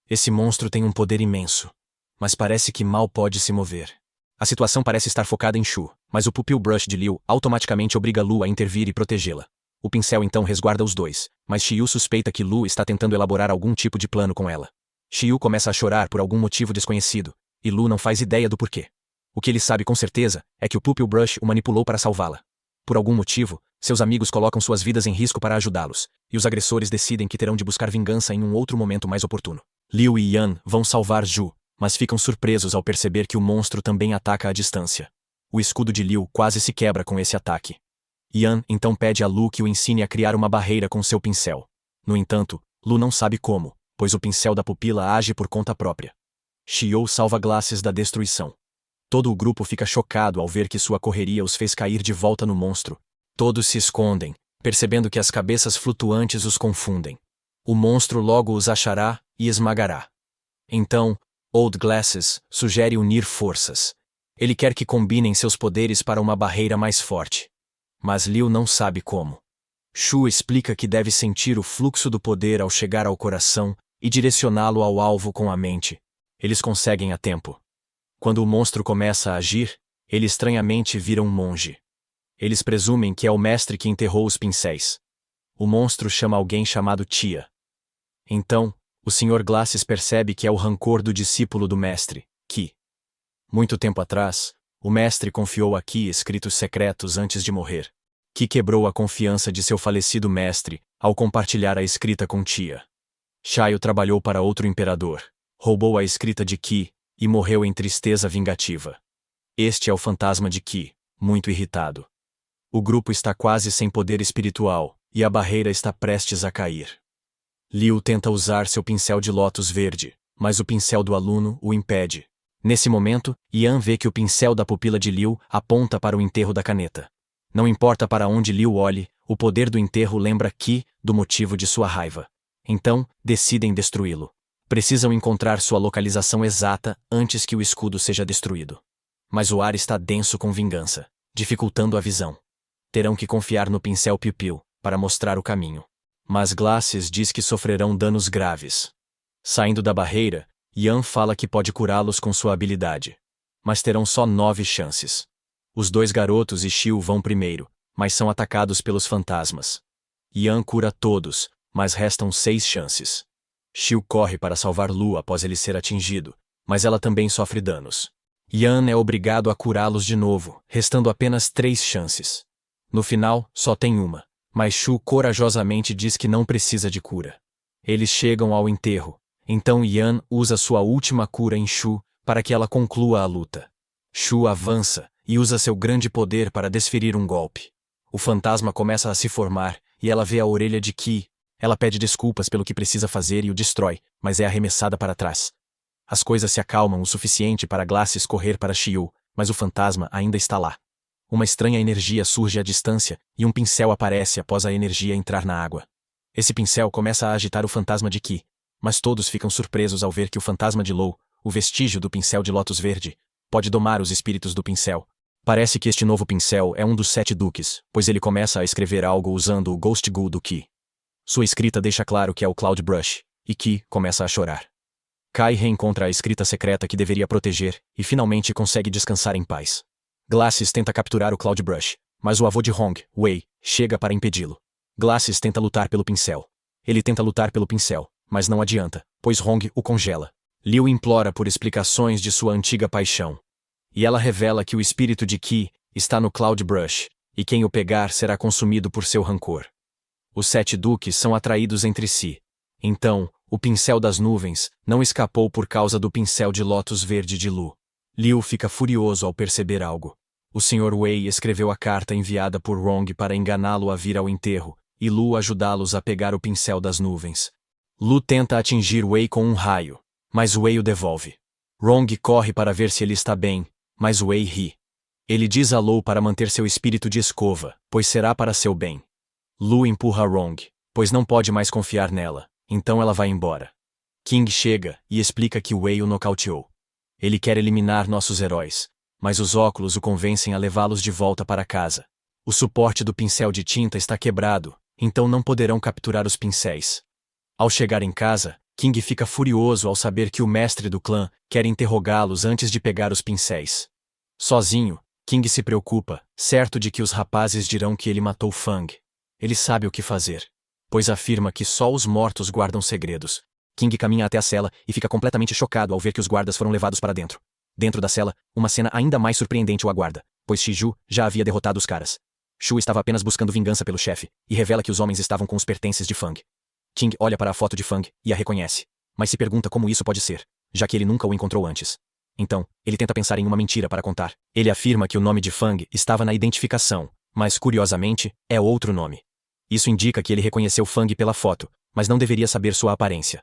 A: Esse monstro tem um poder imenso, mas parece que mal pode se mover. A situação parece estar focada em Shu, mas o Pupil Brush de Liu automaticamente obriga Lu a intervir e protegê-la. O pincel então resguarda os dois, mas Xiu suspeita que Lu está tentando elaborar algum tipo de plano com ela. Xiu começa a chorar por algum motivo desconhecido, e Lu não faz ideia do porquê. O que ele sabe com certeza é que o Pupil Brush o manipulou para salvá-la. Por algum motivo, seus amigos colocam suas vidas em risco para ajudá-los, e os agressores decidem que terão de buscar vingança em um outro momento mais oportuno. Liu e Yan vão salvar Ju, mas ficam surpresos ao perceber que o monstro também ataca à distância. O escudo de Liu quase se quebra com esse ataque. Yan então pede a Lu que o ensine a criar uma barreira com seu pincel. No entanto, Lu não sabe como, pois o pincel da pupila age por conta própria. Xiu salva Glasses da destruição. Todo o grupo fica chocado ao ver que sua correria os fez cair de volta no monstro. Todos se escondem, percebendo que as cabeças flutuantes os confundem. O monstro logo os achará e esmagará. Então, Old Glasses sugere unir forças. Ele quer que combinem seus poderes para uma barreira mais forte. Mas Liu não sabe como. Shu explica que deve sentir o fluxo do poder ao chegar ao coração e direcioná-lo ao alvo com a mente. Eles conseguem a tempo. Quando o monstro começa a agir, ele estranhamente vira um monge. Eles presumem que é o mestre que enterrou os pincéis. O monstro chama alguém chamado Tia. Então, o Sr. Glasses percebe que é o rancor do discípulo do mestre, Qi. Muito tempo atrás, o mestre confiou a Qi escritos secretos antes de morrer. Qi quebrou a confiança de seu falecido mestre ao compartilhar a escrita com Tia. Xiao trabalhou para outro imperador, roubou a escrita de Qi e morreu em tristeza vingativa. Este é o fantasma de Qi, muito irritado. O grupo está quase sem poder espiritual, e a barreira está prestes a cair. Liu tenta usar seu pincel de lótus verde, mas o pincel do aluno o impede. Nesse momento, Yan vê que o pincel da pupila de Liu aponta para o enterro da caneta. Não importa para onde Liu olhe, o poder do enterro lembra Qi do motivo de sua raiva. Então, decidem destruí-lo. Precisam encontrar sua localização exata antes que o escudo seja destruído. Mas o ar está denso com vingança, dificultando a visão. Terão que confiar no pincel Piu-Piu para mostrar o caminho. Mas Glasses diz que sofrerão danos graves. Saindo da barreira, Yan fala que pode curá-los com sua habilidade. Mas terão só 9 chances. Os 2 garotos e Xiu vão primeiro, mas são atacados pelos fantasmas. Yan cura todos, mas restam 6 chances. Xiu corre para salvar Lu após ele ser atingido, mas ela também sofre danos. Yan é obrigado a curá-los de novo, restando apenas 3 chances. No final, só tem uma, mas Shu corajosamente diz que não precisa de cura. Eles chegam ao enterro, então Yan usa sua última cura em Shu para que ela conclua a luta. Shu avança e usa seu grande poder para desferir um golpe. O fantasma começa a se formar e ela vê a orelha de Qi. Ela pede desculpas pelo que precisa fazer e o destrói, mas é arremessada para trás. As coisas se acalmam o suficiente para Glasses correr para Xiu, mas o fantasma ainda está lá. Uma estranha energia surge à distância e um pincel aparece após a energia entrar na água. Esse pincel começa a agitar o fantasma de Qi, mas todos ficam surpresos ao ver que o fantasma de Lou, o vestígio do pincel de lótus verde, pode domar os espíritos do pincel. Parece que este novo pincel é um dos 7 duques, pois ele começa a escrever algo usando o Ghost Goo do Qi. Sua escrita deixa claro que é o Cloud Brush, e Qi começa a chorar. Kai reencontra a escrita secreta que deveria proteger e finalmente consegue descansar em paz. Glasses tenta capturar o Cloud Brush, mas o avô de Hong, Wei, chega para impedi-lo. Glasses tenta lutar pelo pincel. Ele tenta lutar pelo pincel, mas não adianta, pois Hong o congela. Liu implora por explicações de sua antiga paixão. E ela revela que o espírito de Qi está no Cloud Brush, e quem o pegar será consumido por seu rancor. Os 7 duques são atraídos entre si. Então, o pincel das nuvens não escapou por causa do pincel de lótus verde de Lu. Liu fica furioso ao perceber algo. O Sr. Wei escreveu a carta enviada por Rong para enganá-lo a vir ao enterro, e Lu ajudá-los a pegar o pincel das nuvens. Lu tenta atingir Wei com um raio, mas Wei o devolve. Rong corre para ver se ele está bem, mas Wei ri. Ele diz a Lu para manter seu espírito de escova, pois será para seu bem. Lu empurra Rong, pois não pode mais confiar nela, então ela vai embora. King chega e explica que Wei o nocauteou. Ele quer eliminar nossos heróis, mas os óculos o convencem a levá-los de volta para casa. O suporte do pincel de tinta está quebrado, então não poderão capturar os pincéis. Ao chegar em casa, King fica furioso ao saber que o mestre do clã quer interrogá-los antes de pegar os pincéis. Sozinho, King se preocupa, certo de que os rapazes dirão que ele matou Fang. Ele sabe o que fazer, pois afirma que só os mortos guardam segredos. King caminha até a cela e fica completamente chocado ao ver que os guardas foram levados para dentro. Dentro da cela, uma cena ainda mais surpreendente o aguarda, pois Shiju já havia derrotado os caras. Shu estava apenas buscando vingança pelo chefe, e revela que os homens estavam com os pertences de Fang. King olha para a foto de Fang e a reconhece, mas se pergunta como isso pode ser, já que ele nunca o encontrou antes. Então, ele tenta pensar em uma mentira para contar. Ele afirma que o nome de Fang estava na identificação, mas curiosamente, é outro nome. Isso indica que ele reconheceu Fang pela foto, mas não deveria saber sua aparência.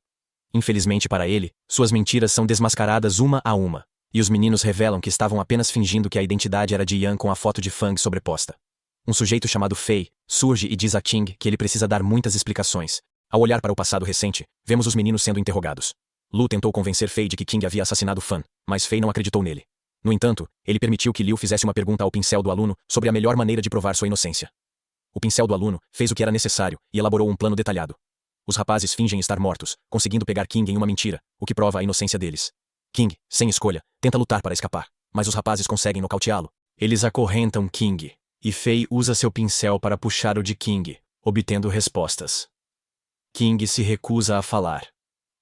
A: Infelizmente para ele, suas mentiras são desmascaradas uma a uma, e os meninos revelam que estavam apenas fingindo que a identidade era de Yan com a foto de Fang sobreposta. Um sujeito chamado Fei surge e diz a King que ele precisa dar muitas explicações. Ao olhar para o passado recente, vemos os meninos sendo interrogados. Lu tentou convencer Fei de que King havia assassinado Fan, mas Fei não acreditou nele. No entanto, ele permitiu que Liu fizesse uma pergunta ao pincel do aluno sobre a melhor maneira de provar sua inocência. O pincel do aluno fez o que era necessário e elaborou um plano detalhado. Os rapazes fingem estar mortos, conseguindo pegar King em uma mentira, o que prova a inocência deles. King, sem escolha, tenta lutar para escapar, mas os rapazes conseguem nocauteá-lo. Eles acorrentam King, e Fei usa seu pincel para puxar o de King, obtendo respostas. King se recusa a falar.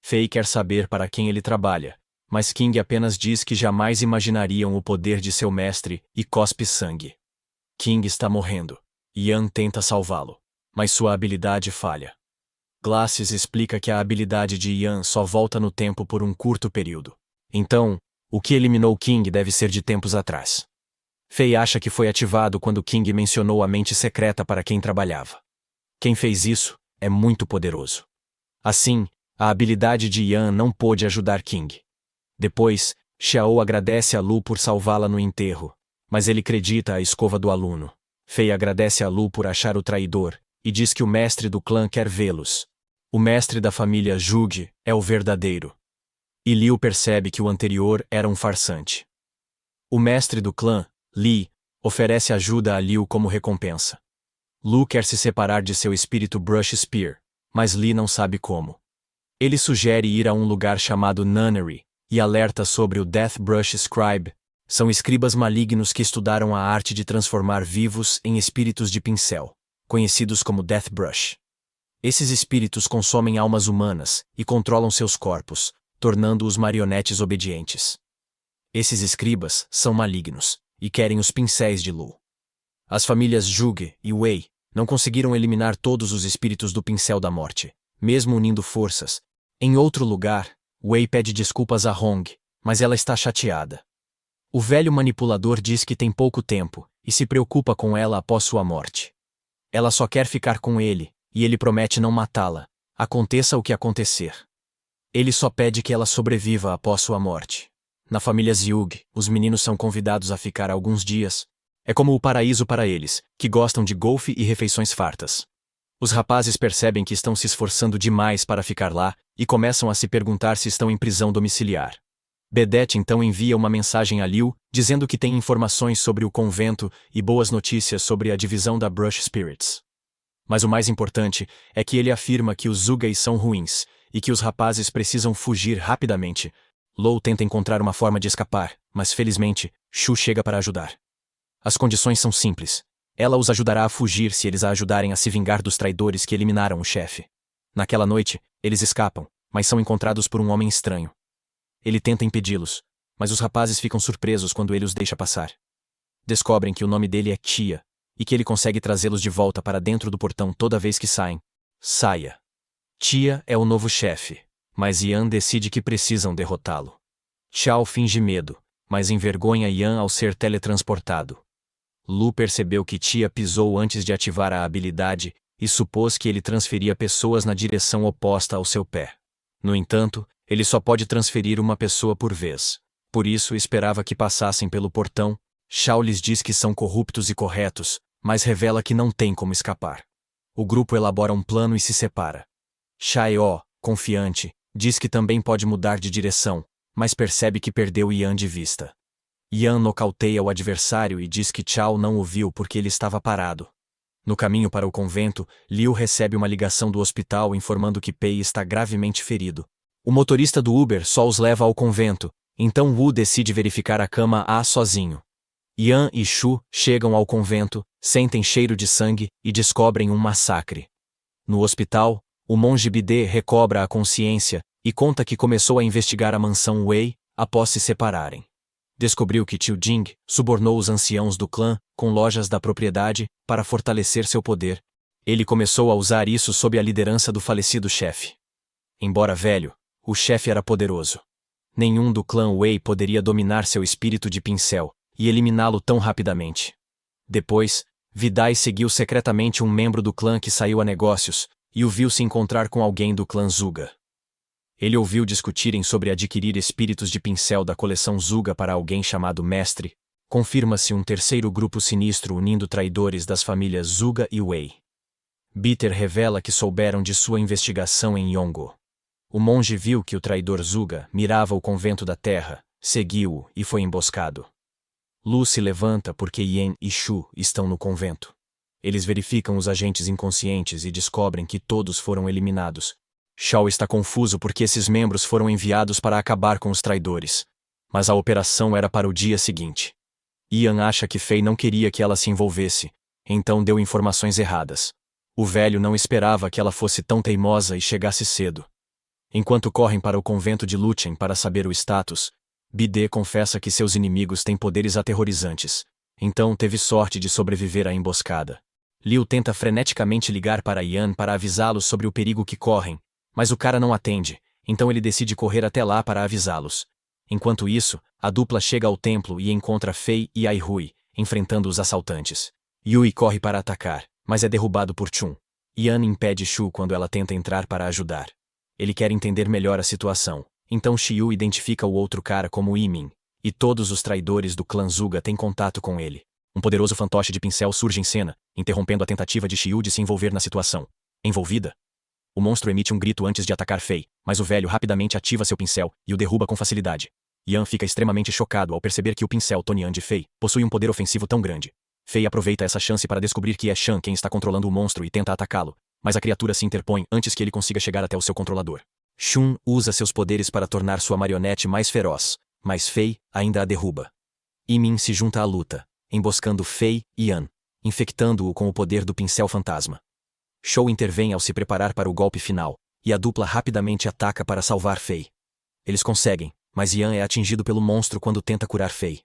A: Fei quer saber para quem ele trabalha, mas King apenas diz que jamais imaginariam o poder de seu mestre e cospe sangue. King está morrendo. Yan tenta salvá-lo, mas sua habilidade falha. Glasses explica que a habilidade de Ian só volta no tempo por um curto período. Então, o que eliminou King deve ser de tempos atrás. Faye acha que foi ativado quando King mencionou a mente secreta para quem trabalhava. Quem fez isso é muito poderoso. Assim, a habilidade de Ian não pôde ajudar King. Depois, Xiao agradece a Lu por salvá-la no enterro, mas ele acredita a escova do aluno. Faye agradece a Lu por achar o traidor e diz que o mestre do clã quer vê-los. O mestre da família Zhuge é o verdadeiro. E Liu percebe que o anterior era um farsante. O mestre do clã, Li, oferece ajuda a Liu como recompensa. Lu quer se separar de seu espírito Brush Spear, mas Li não sabe como. Ele sugere ir a um lugar chamado Nunnery e alerta sobre o Death Brush Scribe. São escribas malignos que estudaram a arte de transformar vivos em espíritos de pincel, conhecidos como Death Brush. Esses espíritos consomem almas humanas e controlam seus corpos, tornando-os marionetes obedientes. Esses escribas são malignos e querem os pincéis de Lu. As famílias Zhuge e Wei não conseguiram eliminar todos os espíritos do pincel da morte, mesmo unindo forças. Em outro lugar, Wei pede desculpas a Hong, mas ela está chateada. O velho manipulador diz que tem pouco tempo e se preocupa com ela após sua morte. Ela só quer ficar com ele, e ele promete não matá-la, aconteça o que acontecer. Ele só pede que ela sobreviva após sua morte. Na família Zhuge, os meninos são convidados a ficar alguns dias. É como o paraíso para eles, que gostam de golfe e refeições fartas. Os rapazes percebem que estão se esforçando demais para ficar lá e começam a se perguntar se estão em prisão domiciliar. Bedette então envia uma mensagem a Liu, dizendo que tem informações sobre o convento e boas notícias sobre a divisão da Brush Spirits. Mas o mais importante é que ele afirma que os Zhuge são ruins e que os rapazes precisam fugir rapidamente. Lou tenta encontrar uma forma de escapar, mas felizmente, Shu chega para ajudar. As condições são simples. Ela os ajudará a fugir se eles a ajudarem a se vingar dos traidores que eliminaram o chefe. Naquela noite, eles escapam, mas são encontrados por um homem estranho. Ele tenta impedi-los, mas os rapazes ficam surpresos quando ele os deixa passar. Descobrem que o nome dele é Tia, e que ele consegue trazê-los de volta para dentro do portão toda vez que saem. Saia. Tia é o novo chefe, mas Ian decide que precisam derrotá-lo. Xiao finge medo, mas envergonha Ian ao ser teletransportado. Lu percebeu que Tia pisou antes de ativar a habilidade e supôs que ele transferia pessoas na direção oposta ao seu pé. No entanto, ele só pode transferir uma pessoa por vez. Por isso esperava que passassem pelo portão. Xiao lhes diz que são corruptos e corretos, mas revela que não tem como escapar. O grupo elabora um plano e se separa. Xiao, confiante, diz que também pode mudar de direção, mas percebe que perdeu Ian de vista. Ian nocauteia o adversário e diz que Xiao não o viu porque ele estava parado. No caminho para o convento, Liu recebe uma ligação do hospital informando que Pei está gravemente ferido. O motorista do Uber só os leva ao convento, então Wu decide verificar a cama A sozinho. Ian e Shu chegam ao convento, sentem cheiro de sangue e descobrem um massacre. No hospital, o monge Bide recobra a consciência e conta que começou a investigar a mansão Wei após se separarem. Descobriu que Tio Jing subornou os anciãos do clã com lojas da propriedade para fortalecer seu poder. Ele começou a usar isso sob a liderança do falecido chefe. Embora velho, o chefe era poderoso. Nenhum do clã Wei poderia dominar seu espírito de pincel e eliminá-lo tão rapidamente. Depois, Vidai seguiu secretamente um membro do clã que saiu a negócios e o viu se encontrar com alguém do clã Zuga. Ele ouviu discutirem sobre adquirir espíritos de pincel da coleção Zuga para alguém chamado Mestre. Confirma-se um terceiro grupo sinistro unindo traidores das famílias Zuga e Wei. Bitter revela que souberam de sua investigação em Yongo. O monge viu que o traidor Zuga mirava o convento da terra, seguiu-o e foi emboscado. Lu se levanta porque Yen e Shu estão no convento. Eles verificam os agentes inconscientes e descobrem que todos foram eliminados. Xiao está confuso porque esses membros foram enviados para acabar com os traidores. Mas a operação era para o dia seguinte. Ian acha que Fei não queria que ela se envolvesse, então deu informações erradas. O velho não esperava que ela fosse tão teimosa e chegasse cedo. Enquanto correm para o convento de Luchen para saber o status, Bide confessa que seus inimigos têm poderes aterrorizantes, então teve sorte de sobreviver à emboscada. Liu tenta freneticamente ligar para Yan para avisá-los sobre o perigo que correm, mas o cara não atende, então ele decide correr até lá para avisá-los. Enquanto isso, a dupla chega ao templo e encontra Fei e Aihui, enfrentando os assaltantes. Yui corre para atacar, mas é derrubado por Chun. Yan impede Shu quando ela tenta entrar para ajudar. Ele quer entender melhor a situação, então Xiu identifica o outro cara como Yimin, e todos os traidores do clã Zuga têm contato com ele. Um poderoso fantoche de pincel surge em cena, interrompendo a tentativa de Xiu de se envolver na situação. Envolvida? O monstro emite um grito antes de atacar Fei, mas o velho rapidamente ativa seu pincel e o derruba com facilidade. Yan fica extremamente chocado ao perceber que o pincel Tonian de Fei possui um poder ofensivo tão grande. Fei aproveita essa chance para descobrir que é Shan quem está controlando o monstro e tenta atacá-lo, mas a criatura se interpõe antes que ele consiga chegar até o seu controlador. Shun usa seus poderes para tornar sua marionete mais feroz, mas Fei ainda a derruba. Yimin se junta à luta, emboscando Fei e Yan, infectando-o com o poder do pincel fantasma. Shou intervém ao se preparar para o golpe final, e a dupla rapidamente ataca para salvar Fei. Eles conseguem, mas Yan é atingido pelo monstro quando tenta curar Fei.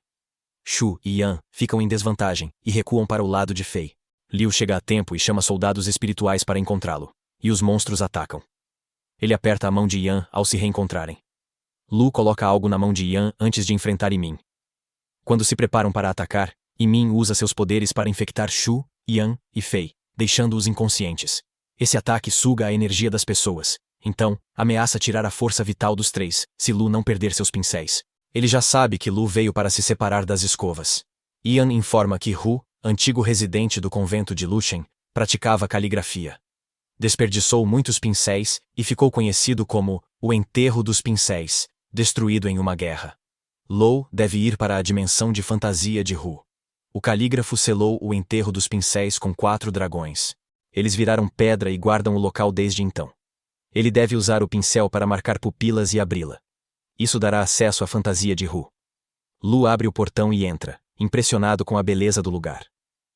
A: Shu e Yan ficam em desvantagem e recuam para o lado de Fei. Liu chega a tempo e chama soldados espirituais para encontrá-lo, e os monstros atacam. Ele aperta a mão de Yan ao se reencontrarem. Lu coloca algo na mão de Yan antes de enfrentar Yimin. Quando se preparam para atacar, Yimin usa seus poderes para infectar Shu, Yan e Fei, deixando-os inconscientes. Esse ataque suga a energia das pessoas, então, ameaça tirar a força vital dos três, se Lu não perder seus pincéis. Ele já sabe que Lu veio para se separar das escovas. Yan informa que Hu, antigo residente do convento de Lushen, praticava caligrafia. Desperdiçou muitos pincéis e ficou conhecido como o Enterro dos Pincéis, destruído em uma guerra. Lou deve ir para a dimensão de fantasia de Hu. O calígrafo selou o Enterro dos Pincéis com 4 dragões. Eles viraram pedra e guardam o local desde então. Ele deve usar o pincel para marcar pupilas e abri-la. Isso dará acesso à fantasia de Hu. Lu abre o portão e entra, impressionado com a beleza do lugar.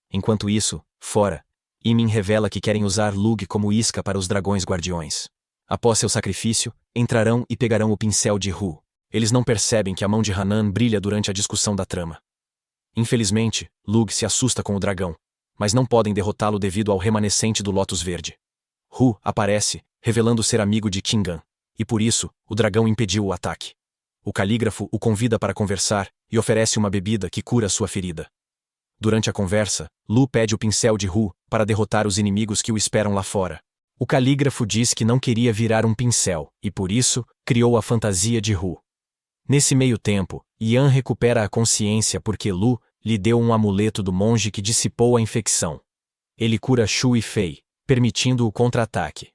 A: Enquanto isso, fora, Yimin revela que querem usar Lug como isca para os dragões guardiões. Após seu sacrifício, entrarão e pegarão o pincel de Hu. Eles não percebem que a mão de Hanan brilha durante a discussão da trama. Infelizmente, Lug se assusta com o dragão, mas não podem derrotá-lo devido ao remanescente do Lótus Verde. Hu aparece, revelando ser amigo de Qingan, e por isso, o dragão impediu o ataque. O calígrafo o convida para conversar e oferece uma bebida que cura sua ferida. Durante a conversa, Lu pede o pincel de Hu para derrotar os inimigos que o esperam lá fora. O calígrafo diz que não queria virar um pincel, e por isso, criou a fantasia de Hu. Nesse meio tempo, Yan recupera a consciência porque Lu lhe deu um amuleto do monge que dissipou a infecção. Ele cura Shu e Fei, permitindo o contra-ataque.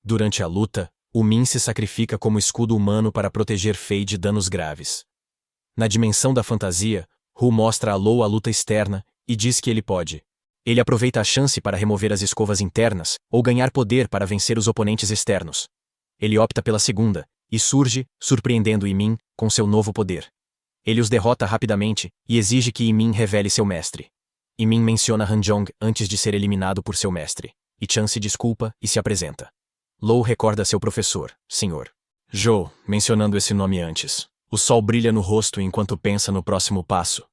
A: Durante a luta, o Min se sacrifica como escudo humano para proteger Fei de danos graves. Na dimensão da fantasia, Hu mostra a Lou a luta externa e diz que ele pode. Ele aproveita a chance para remover as escovas internas ou ganhar poder para vencer os oponentes externos. Ele opta pela segunda e surge, surpreendendo Yimin com seu novo poder. Ele os derrota rapidamente e exige que Yimin revele seu mestre. Yimin menciona Hanjong antes de ser eliminado por seu mestre, e Chan se desculpa e se apresenta. Lou recorda seu professor, Sr. Zhou, mencionando esse nome antes. O sol brilha no rosto enquanto pensa no próximo passo.